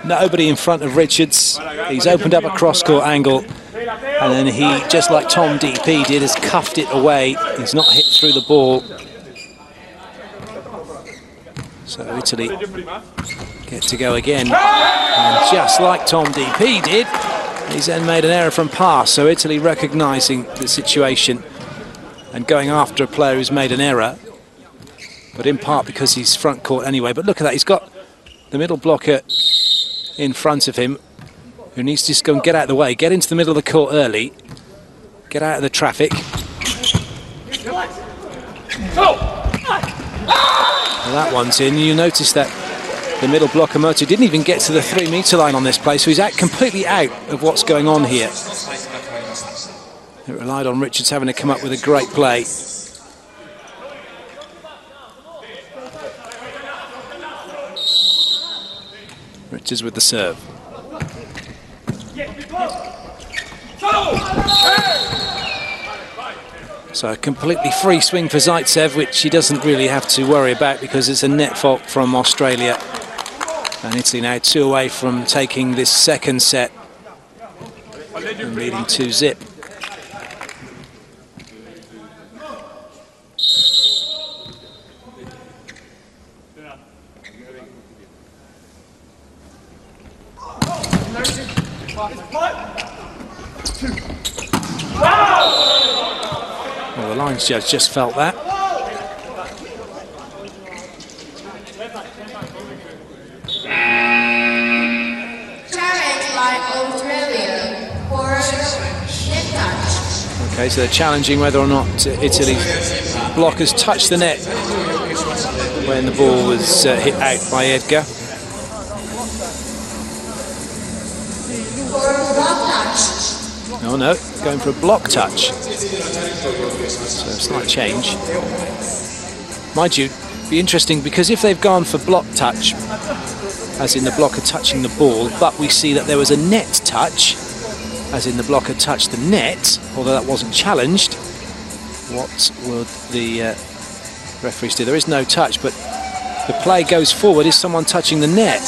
Nobody in front of Richards. He's opened up a cross-court angle, and then he, just like Tom DP did, has cuffed it away. He's not hit through the ball. So Italy get to go again. And just like Tom DP did, he's then made an error from pass. So Italy recognising the situation and going after a player who's made an error, but in part because he's front court anyway. But look at that, he's got the middle blocker in front of him, who needs to just go and get out of the way, get into the middle of the court early, get out of the traffic. Well, that one's in. You notice that the middle blocker, Moto, didn't even get to the 3-meter line on this play, so he's completely out of what's going on here. It relied on Richards having to come up with a great play. Richards with the serve. So a completely free swing for Zaitsev, which he doesn't really have to worry about because it's a net fault from Australia. And Italy now 2 away from taking this second set and leading 2-0. Well, the lines judge just felt that. Challenge by Australia for net touch. Okay, so they're challenging whether or not Italy's blockers touched the net when the ball was hit out by Edgar. Oh no, going for a block touch. So a slight change. Mind you, be interesting because if they've gone for block touch, as in the blocker touching the ball, but we see that there was a net touch, as in the blocker touched the net, although that wasn't challenged, what would the referees do? There is no touch, but the play goes forward. Is someone touching the net?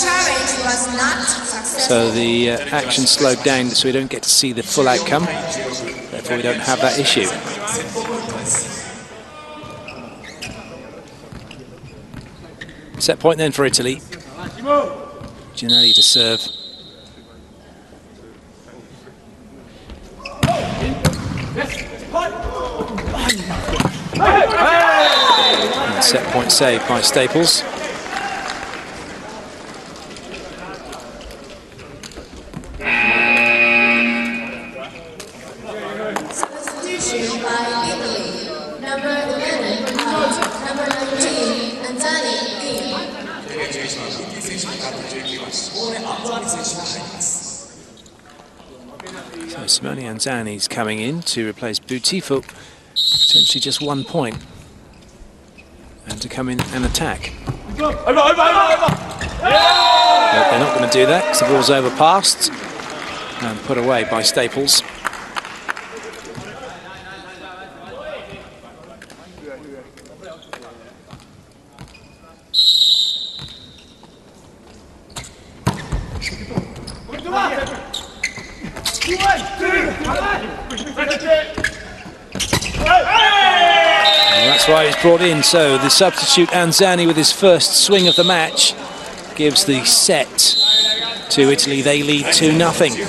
So the action slowed down so we don't get to see the full outcome. Therefore we don't have that issue. Set point then for Italy. Giannelli to serve. And set point saved by Staples. Substitution by Italy. Number 11, number 19, Anzani in. So Simone Anzani's coming in to replace Buti for potentially just 1 point. And to come in and attack. No, they're not going to do that because the ball's overpassed and put away by Staples. And that's why he's brought in. So the substitute Anzani with his first swing of the match gives the set to Italy. They lead 2-0.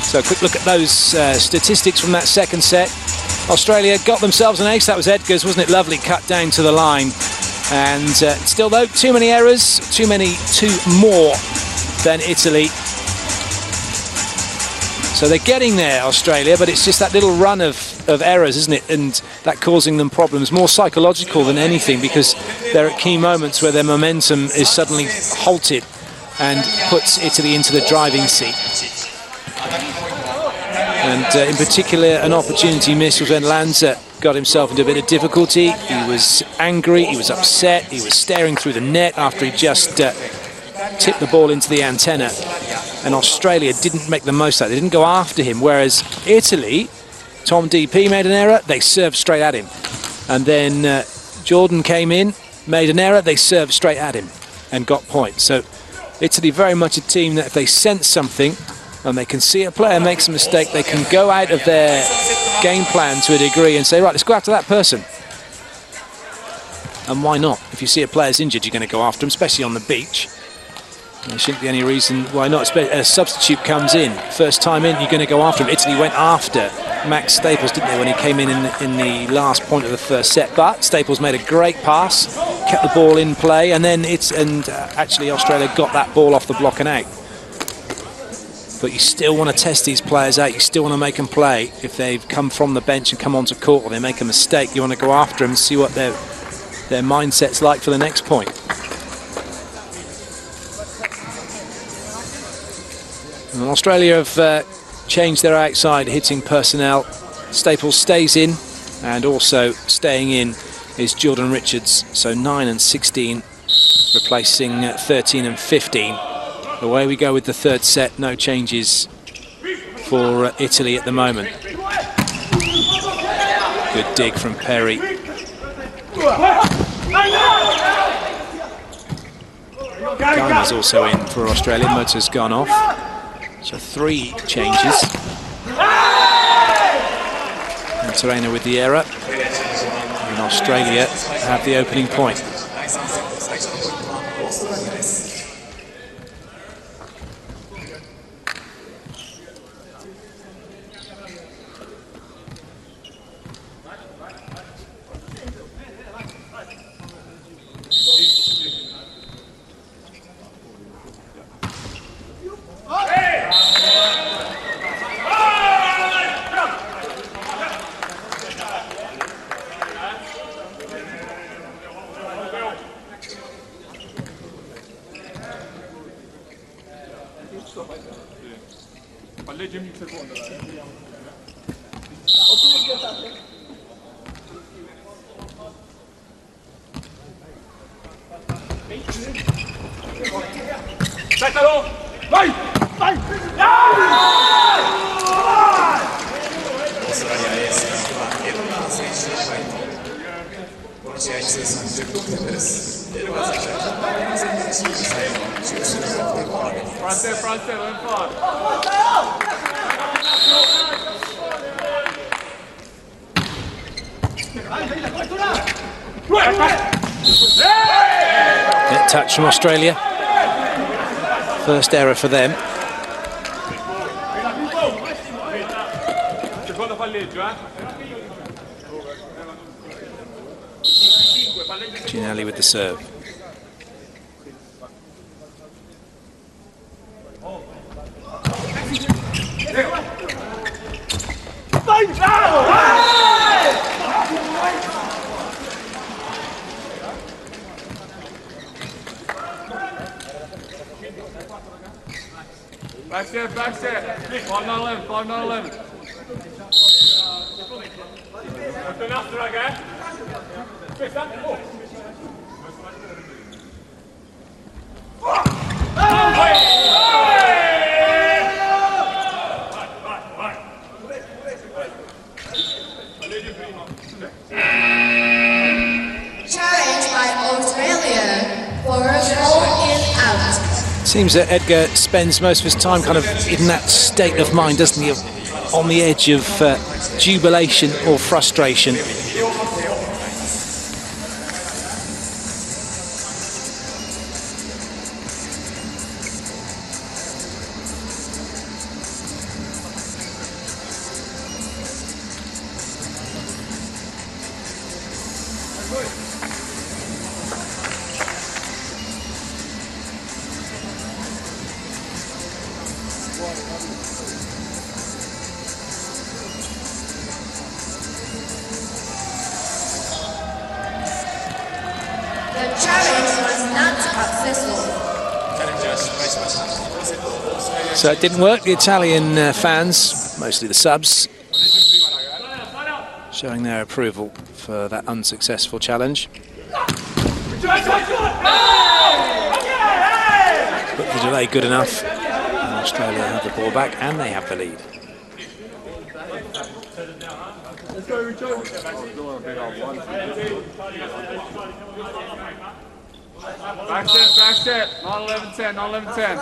So a quick look at those statistics from that second set. Australia got themselves an ace. That was Edgar's, wasn't it? Lovely cut down to the line. And still though, too many errors, two more than Italy. So they're getting there, Australia, but it's just that little run of errors, isn't it? And that causing them problems, more psychological than anything, because they're at key moments where their momentum is suddenly halted and puts Italy into the driving seat. And in particular, an opportunity missed was when Lanza got himself into a bit of difficulty. He was angry, he was upset, he was staring through the net after he just tipped the ball into the antenna. And Australia didn't make the most of that. They didn't go after him, whereas Italy, Tom DP made an error, they served straight at him. And then Jordan came in, made an error, they served straight at him and got points. So Italy very much a team that if they sense something and they can see a player makes a mistake, they can go out of their game plan to a degree and say, right, let's go after that person. And why not? If you see a player's injured, you're going to go after him, especially on the beach. There shouldn't be any reason why not. A substitute comes in, first time in, you're going to go after him. Italy went after Max Staples, didn't they, when he came in the last point of the first set. But Staples made a great pass, kept the ball in play, and then actually Australia got that ball off the block and out. But you still want to test these players out. You still want to make them play. If they've come from the bench and come onto court, or they make a mistake, you want to go after them and see what their mindset's like for the next point. And Australia have changed their outside hitting personnel. Staples stays in, and also staying in is Jordan Richards. So 9 and 16 replacing 13 and 15. Away we go with the third set. No changes for Italy at the moment. Good dig from Perry. Garner's also in for Australia. Motor's gone off. So 3 changes. And Terena with the error. And Australia have the opening point. Net touch from Australia. First error for them. Ginelli with the serve. Back step. 5-9-11, 5-9-11. Challenge by Australia for a ball in out. Seems that Edgar spends most of his time kind of in that state of mind, doesn't he? On the edge of jubilation or frustration. So it didn't work. The Italian fans, mostly the subs, showing their approval for that unsuccessful challenge. But the delay good enough. And Australia have the ball back and they have the lead. Back set, not 11-10, not 11-10.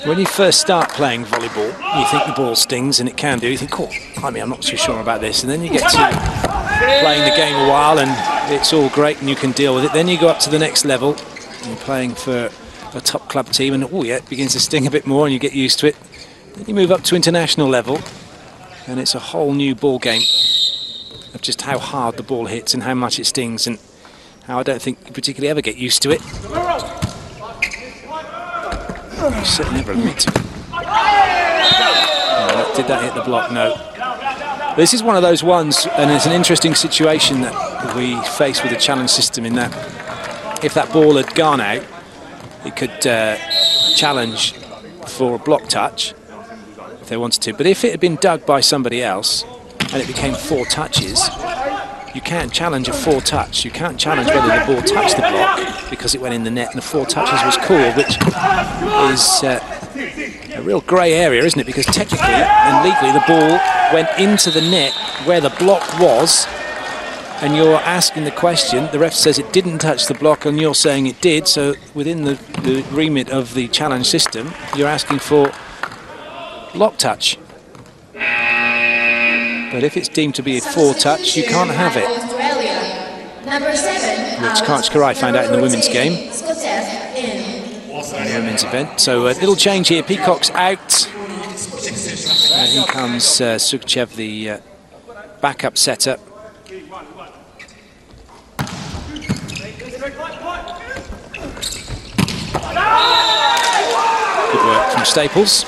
When you first start playing volleyball, you think the ball stings, and it can do. You think, oh, I mean, I'm not too sure about this. And then you get to playing the game a while, and it's all great, and you can deal with it. Then you go up to the next level, and you're playing for a top club team, and oh yeah, it begins to sting a bit more, and you get used to it. Then you move up to international level, and it's a whole new ball game of just how hard the ball hits and how much it stings, and how I don't think you particularly ever get used to it. Certainly never admit to it. No, did that hit the block? No. This is one of those ones, and it's an interesting situation that we face with the challenge system, in that if that ball had gone out, it could challenge for a block touch if they wanted to. But if it had been dug by somebody else and it became 4 touches, you can't challenge a 4 touch. You can't challenge whether the ball touched the block because it went in the net and the 4 touches was called, which is a real grey area, isn't it? Because technically and legally the ball went into the net where the block was, and you're asking the question, the ref says it didn't touch the block and you're saying it did, so within the remit of the challenge system, you're asking for block touch. But if it's deemed to be a 4 touch, you can't have it. Which Karai found out in the women's game, in the women's event. So a little change here. Peacock's out. And here comes Sukchev, the backup setter. Good work from Staples.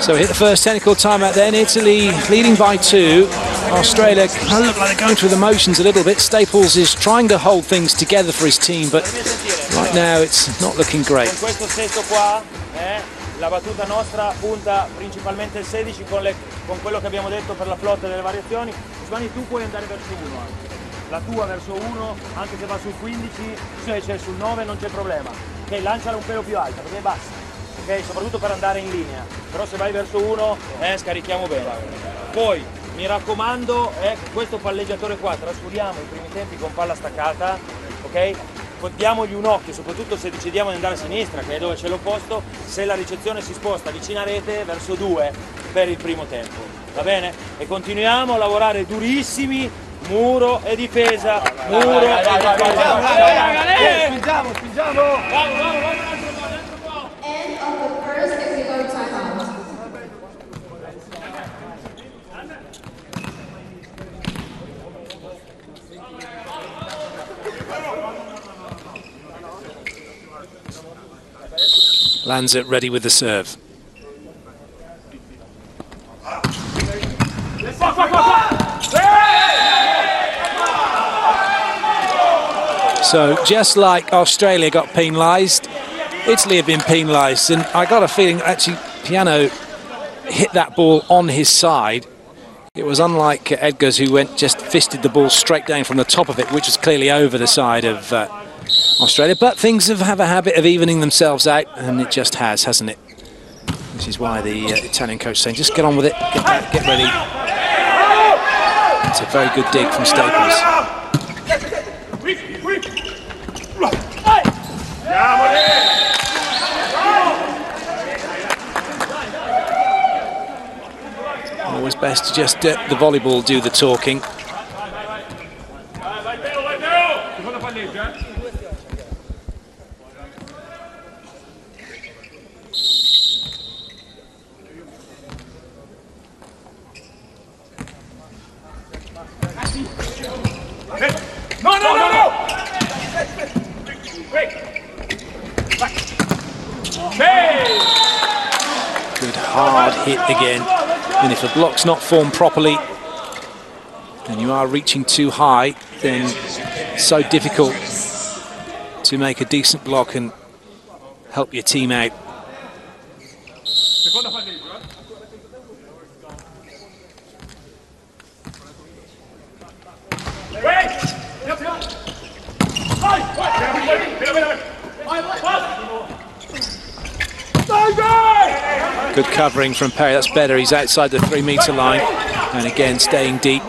So we hit the first technical timeout then. Italy leading by 2. Australia kind of look like they're going through the motions a little bit. Staples is trying to hold things together for his team, but right now it's not looking great. Questo sesto qua, la battuta nostra punta principalmente il 16 con quello che abbiamo detto per la flotta delle variazioni. Giovanni, tu puoi andare verso 1 anche. La tua verso 1, anche se va sul 15, cioè sul 9 non c'è problema. Ok, lanciala un pelo più alta, perché è bassa. Okay, soprattutto per andare in linea, però se vai verso 1 scarichiamo bene. Poi mi raccomando, questo palleggiatore qua trascuriamo i primi tempi con palla staccata, ok? Diamogli un occhio, soprattutto se decidiamo di andare a sinistra, che è dove c'è l'opposto, se la ricezione si sposta vicino a rete verso 2 per il primo tempo, va bene? E continuiamo a lavorare durissimi, muro e difesa, muro e difesa. Spingiamo, spingiamo! End of the first technical timeout. Lanza ready with the serve. So just like Australia got penalised, Italy have been penalised, and I got a feeling actually Piano hit that ball on his side It was unlike Edgar's, who just fisted the ball straight down from the top of it, which was clearly over the side of Australia. But things have a habit of evening themselves out, and it just has, hasn't it? This is why the Italian coach is saying, just get on with it, get ready. It's a very good dig from Staples. Always best to just the volleyball do the talking. Good hard hit again. And if the block's not formed properly and you are reaching too high, then it's so difficult to make a decent block and help your team out. Good covering from Perry, that's better. He's outside the 3-meter line, and again staying deep.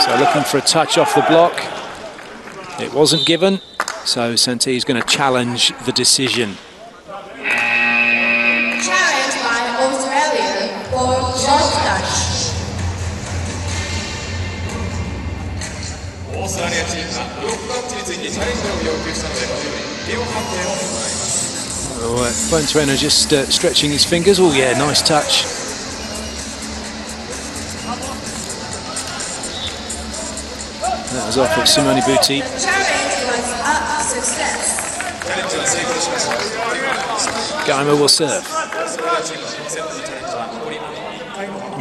So looking for a touch off the block. It wasn't given, so Santee is going to challenge the decision. Challenge by Australia for block touch. Fuenterena just stretching his fingers. Oh yeah, nice touch. That was off of Simone Butti. The challenge was a success. Geimer will serve.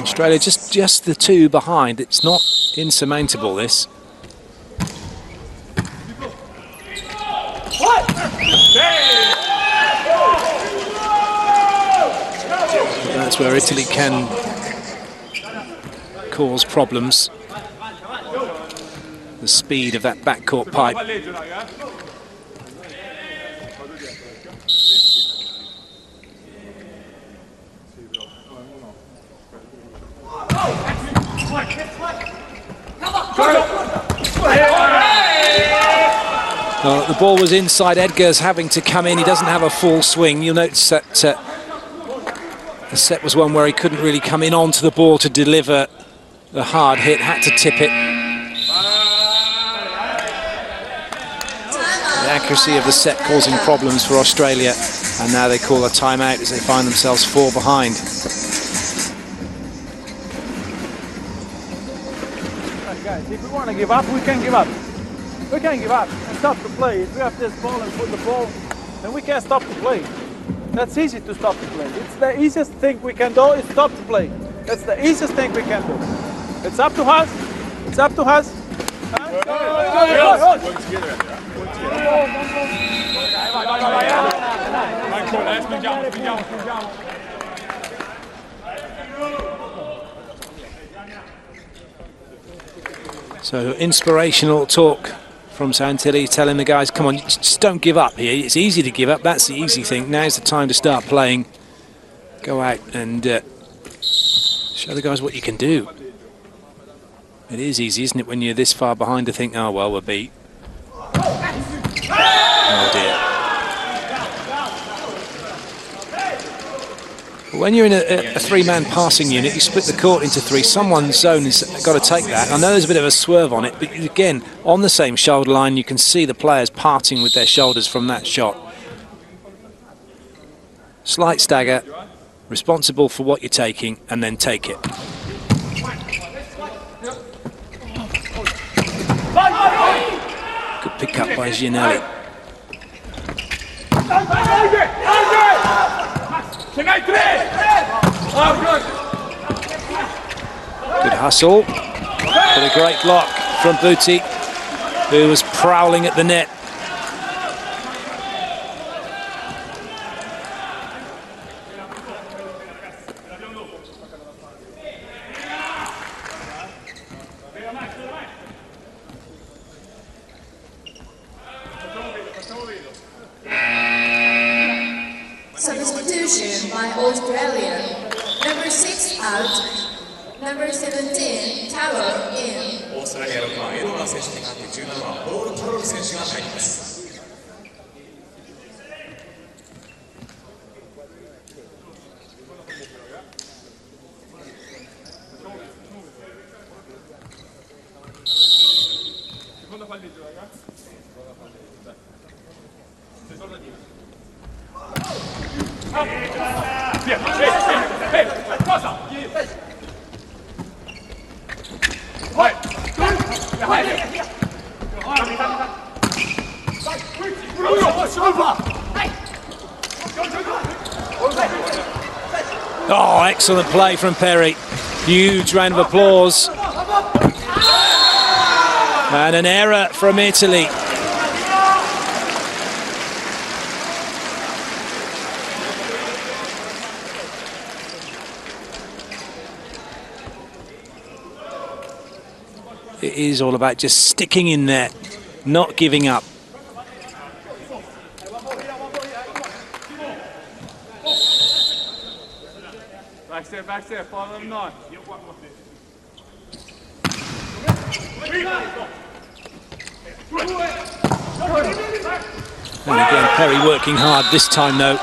Australia just the two behind. It's not insurmountable, this. That's where Italy can cause problems. The speed of that backcourt pipe. The ball was inside. Edgar's having to come in. He doesn't have a full swing. You'll notice that the set was one where he couldn't really come in onto the ball to deliver the hard hit, had to tip it. The accuracy of the set causing problems for Australia, and now they call a timeout as they find themselves 4 behind. Guys, if we want to give up, we can give up. We can give up and stop the play. If we have this ball and put the ball, then we can stop the play. That's easy to stop the play. It's the easiest thing we can do is stop the play. That's the easiest thing we can do. It's up to us. It's up to us. So inspirational talk from Santilli, telling the guys, come on, just don't give up here. It's easy to give up, that's the easy thing. Now's the time to start playing. Go out and show the guys what you can do. It is easy, isn't it, when you're this far behind to think, oh, well, we're beat. Oh, dear. When you're in a 3-man passing unit, you split the court into 3. Someone's zone has got to take that. I know there's a bit of a swerve on it, but again, on the same shoulder line, you can see the players parting with their shoulders from that shot. Slight stagger, responsible for what you're taking, and then take it. Good pick up by Gianelli. Good hustle, but a great block from Butti, who was prowling at the net. 6 out. Number 17, Tower in. オーストラリア6番エドワー選手に代わって17番ボール・タロル選手が入ります。Oh, excellent play from Perry. Huge round of applause. And an error from Italy. It is all about just sticking in there, not giving up. Back step, follow them on. And again, Perry working hard this time though,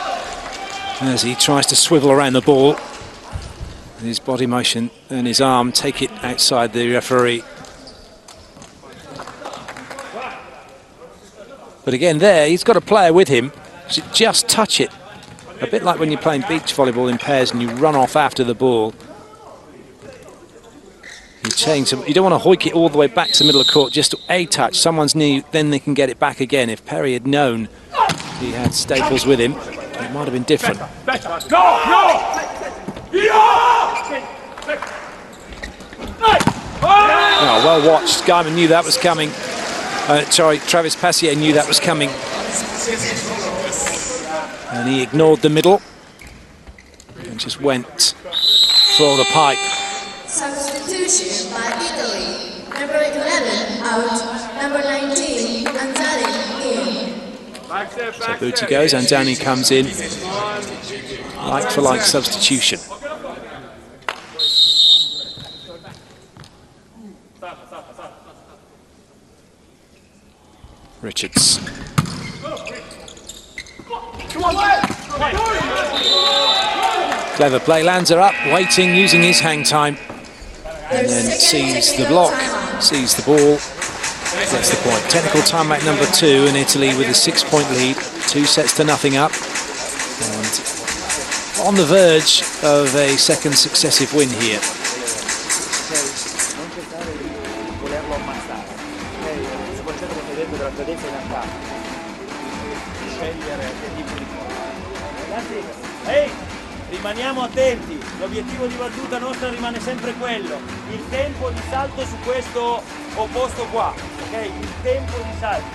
as he tries to swivel around the ball. His body motion and his arm take it outside the referee. But again there, he's got a player with him, should just touch it. A bit like when you're playing beach volleyball in pairs and you run off after the ball. You change, you don't want to hoik it all the way back to the middle of the court, just a touch, someone's knee, then they can get it back again. If Perry had known he had Staples with him, it might have been different. Oh, well watched. Guyman knew that was coming. Sorry, Travis Passier knew that was coming. And he ignored the middle and just went for the pipe. Substitution by Italy. Number 11 out. Number 19, Anzani in. So Booty goes, Anzani comes in. Like for like substitution. Richards. Clever play, lands her up, waiting, using his hang time. And then sees the block, sees the ball, gets the point. Technical timeout number 2, and Italy with a 6-point lead, 2 sets to nothing up. And on the verge of a second successive win here. Ehi, rimaniamo attenti, l'obiettivo di battuta nostra rimane sempre quello, il tempo di salto su questo opposto qua, ok? Il tempo di salto,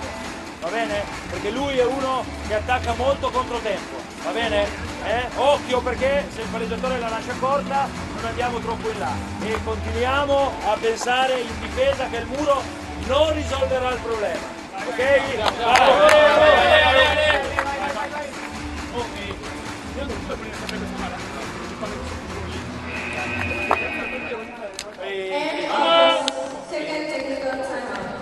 va bene? Perché lui è uno che attacca molto controtempo, va bene? Occhio perché se il palleggiatore la lascia corta non andiamo troppo in là e continuiamo a pensare in difesa che il muro non risolverà il problema, ok? Second technical timeout.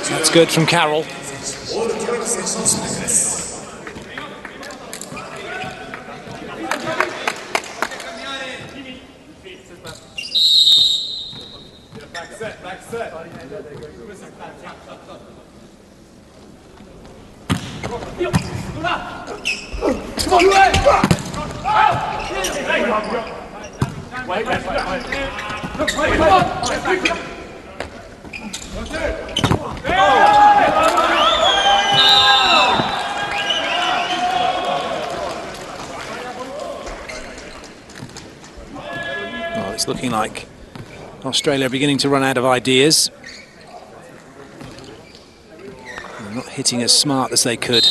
That's good from Carroll. Back set. Well, it's looking like Australia are beginning to run out of ideas. They're not hitting as smart as they could.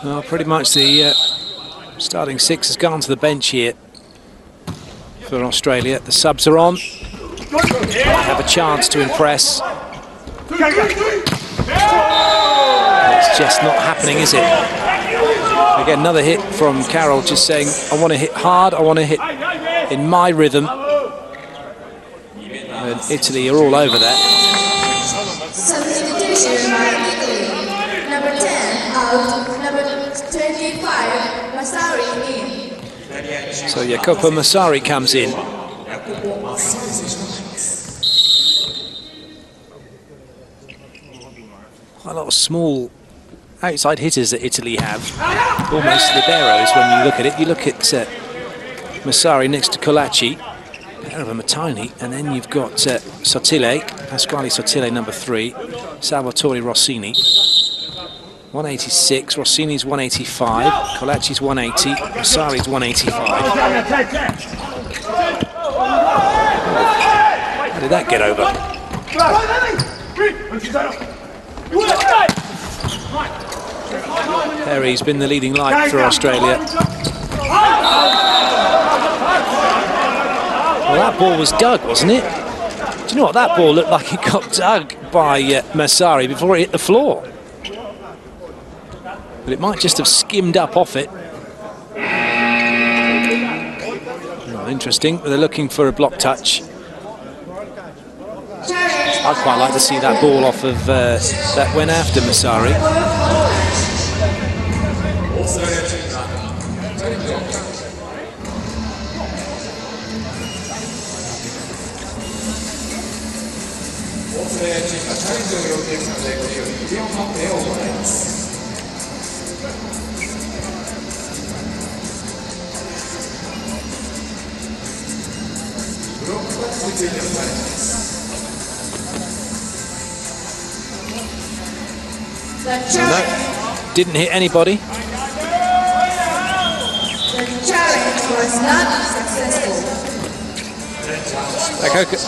Well, pretty much the starting six has gone to the bench here for Australia. The subs are on. Might have a chance to impress. It's just not happening, is it? Again, another hit from Carroll, just saying, I want to hit hard, I want to hit in my rhythm. And Italy are all over that. Substitution by Italy. Number 10 out, number 25, Masari in. So Jacopo Masari comes in. Quite a lot of small outside hitters that Italy have. Almost liberos when you look at it. You look at Masari next to Colacci. Pair of them are tiny. And then you've got Sottile, Pasquale Sottile, number 3. Salvatore Rossini. 186, Rossini's 185, Colacci's 180, Masari's 185. How did that get over? Perry's been the leading light for Australia. Well, that ball was dug, wasn't it? Do you know what? That ball looked like it got dug by Masari before it hit the floor. But it might just have skimmed up off it. Oh, interesting, but they're looking for a block touch. I'd quite like to see that ball off of that went after Masari. No, didn't hit anybody. The challenge was not successful.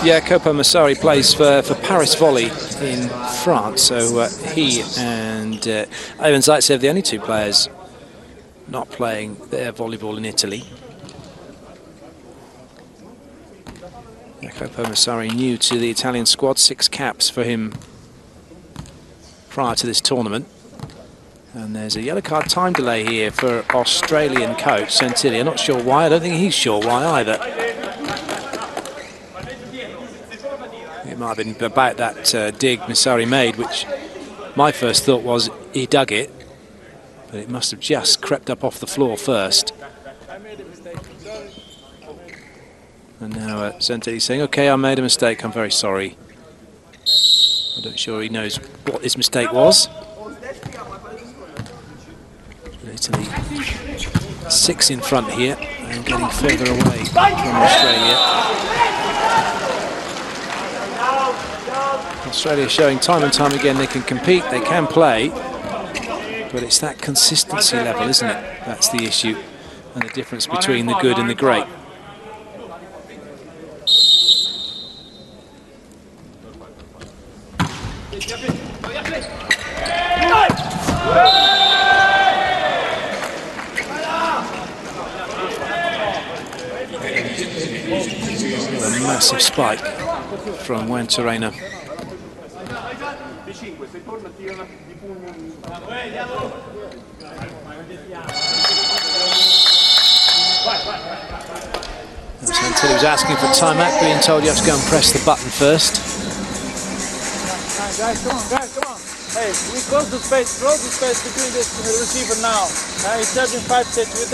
Jacopo Masari plays for Paris Volley in France, so he and Ivan Zaitsev, the only two players not playing their volleyball in Italy. Jacopo Masari new to the Italian squad, 6 caps for him prior to this tournament. And there's a yellow card time delay here for Australian coach Santilli. I'm not sure why, I don't think he's sure why either. It might have been about that dig Masari made, which my first thought was he dug it, but it must have just crept up off the floor first. And now Santilli's saying, okay, I made a mistake, I'm very sorry. I'm not sure he knows what his mistake was. Italy 6 in front here and getting further away from Australia. Australia showing time and time again they can compete, they can play, but it's that consistency level, isn't it? That's the issue and the difference between the good and the great. A massive spike from Wantarena. Santilli was asking for timeout, being told you have to go and press the button first. Guys, come on, guys, come on. Hey, we close the space between this receiver now. He's serving 5 sets. We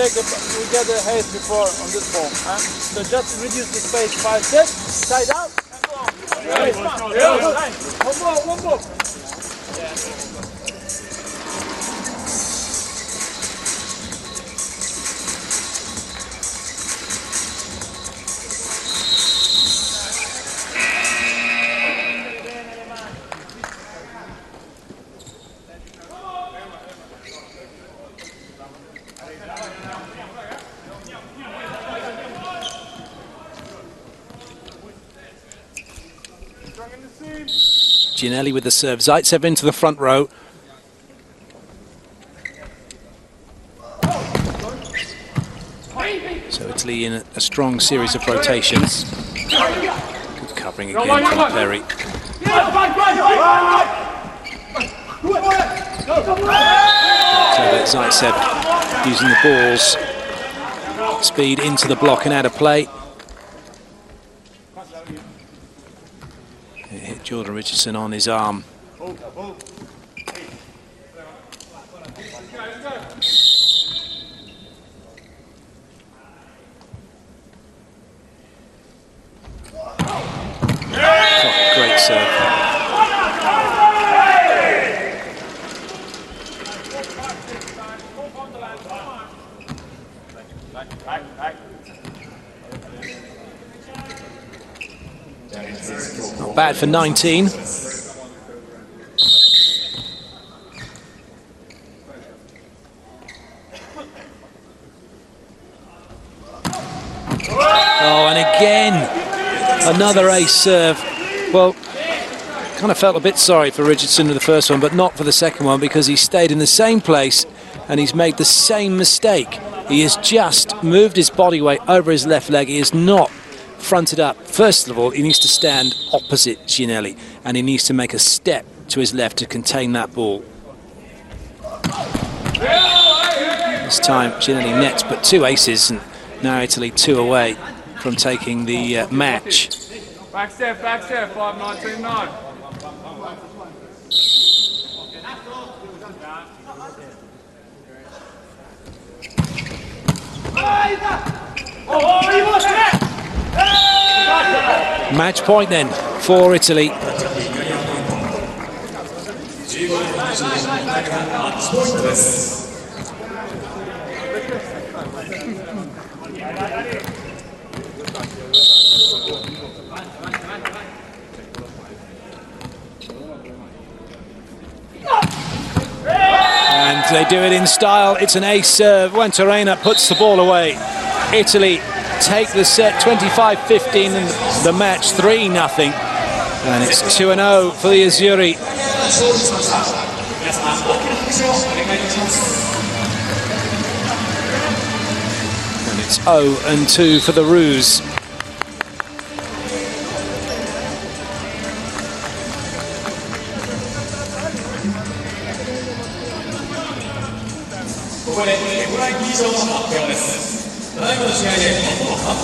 get a haste before on this ball. So just reduce the space 5 sets. Side out. One more. Giannelli with the serve. Zaitsev into the front row. So Italy in a strong series of rotations. Good covering again from Perry. So that Zaitsev using the ball's speed into the block and out of play. It hit Jordan Richardson on his arm. Great serve. Not bad for 19. Oh, and again, another ace serve. Well, kind of felt a bit sorry for Richardson with the first one, but not for the second one, because he stayed in the same place and he's made the same mistake. He has just moved his body weight over his left leg. He is not fronted up. First of all, he needs to stand opposite Giannelli, and he needs to make a step to his left to contain that ball. This time, Giannelli nets but 2 aces, and now Italy 2 away from taking the match. Back step, 5-19-9. Match point then for Italy. And they do it in style. It's an ace serve. Venturena puts the ball away. Italy take the set 25-15 and the match 3-0. And it's 2-0 for the Azzurri. And it's 0-2 for the Roos.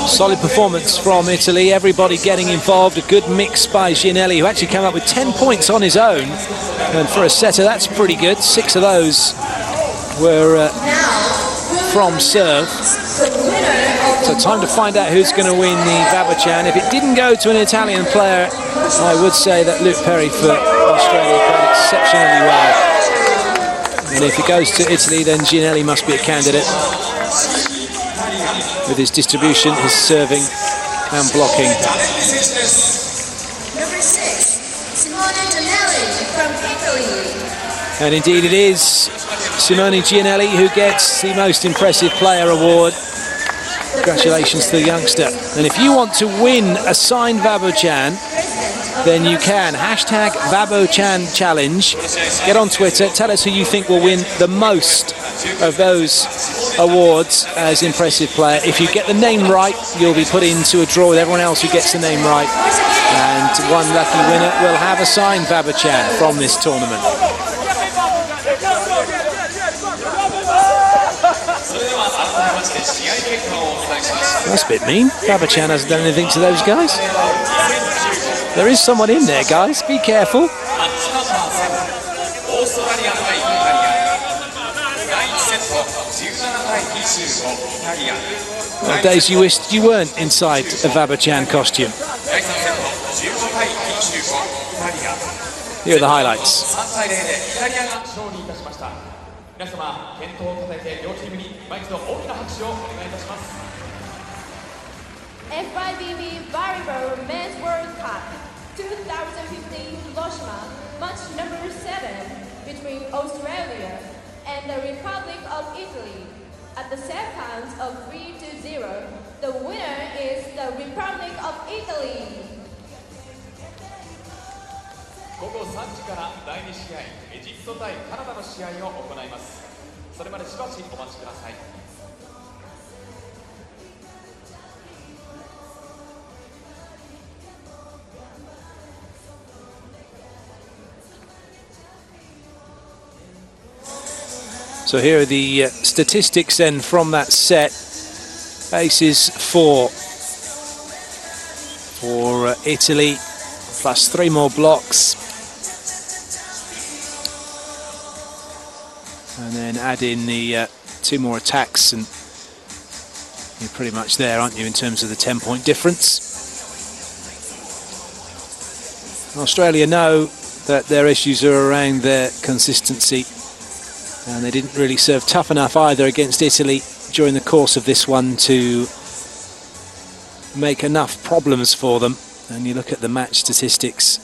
Solid performance from Italy, everybody getting involved, a good mix by Giannelli, who actually came up with 10 points on his own, and for a setter that's pretty good. 6 of those were from serve. So time to find out who's going to win the Vavochan. If it didn't go to an Italian player, I would say that Luke Perry for Australia played exceptionally well. And if it goes to Italy, then Giannelli must be a candidate, with his distribution, his serving and blocking. Number 6, Simone Giannelli from Italy. And indeed it is Simone Giannelli who gets the Most Impressive Player award. Congratulations to the youngster. And if you want to win a signed Vavochan, then you can. Hashtag Vavochan Challenge. Get on Twitter, tell us who you think will win the most of those awards as impressive player. If you get the name right, you'll be put into a draw with everyone else who gets the name right. And one lucky winner will have a signed Vavochan from this tournament. That's a bit mean. Vavochan hasn't done anything to those guys. There is someone in there, guys. Be careful. Well, days you wished you weren't inside a Vaba-chan costume. Here are the highlights. FIVB Volleyball Men's World Cup 2015 Hiroshima, match number 7 between Australia and the Republic of Italy. At the set count of 3-0, the winner is the Republic of Italy. 午後3時から第2試合、エジプト対カナダの試合を行います。それまでしばしお待ちください。So here are the statistics then from that set. Aces 4 for Italy, plus 3 more blocks. And then add in the 2 more attacks and you're pretty much there, aren't you, in terms of the 10-point difference. Australia know that their issues are around their consistency. And they didn't really serve tough enough either against Italy during the course of this one to make enough problems for them. And you look at the match statistics.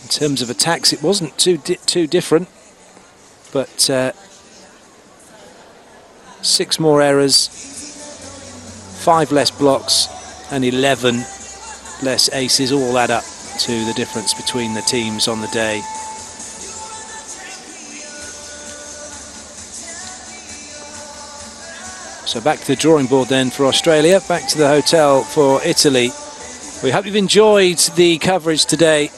In terms of attacks, it wasn't too different. But 6 more errors, 5 less blocks, and 11 less aces all add up to the difference between the teams on the day. So back to the drawing board then for Australia, back to the hotel for Italy. We hope you've enjoyed the coverage today.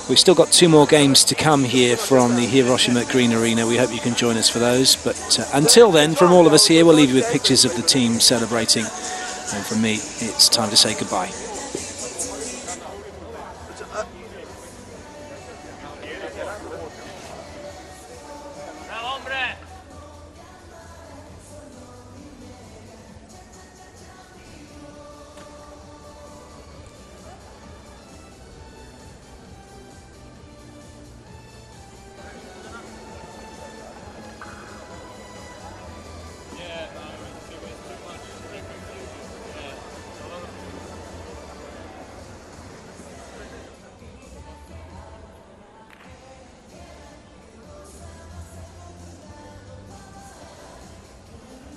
We've still got 2 more games to come here from the Hiroshima Green Arena. We hope you can join us for those. But until then, from all of us here, we'll leave you with pictures of the team celebrating. And from me, it's time to say goodbye.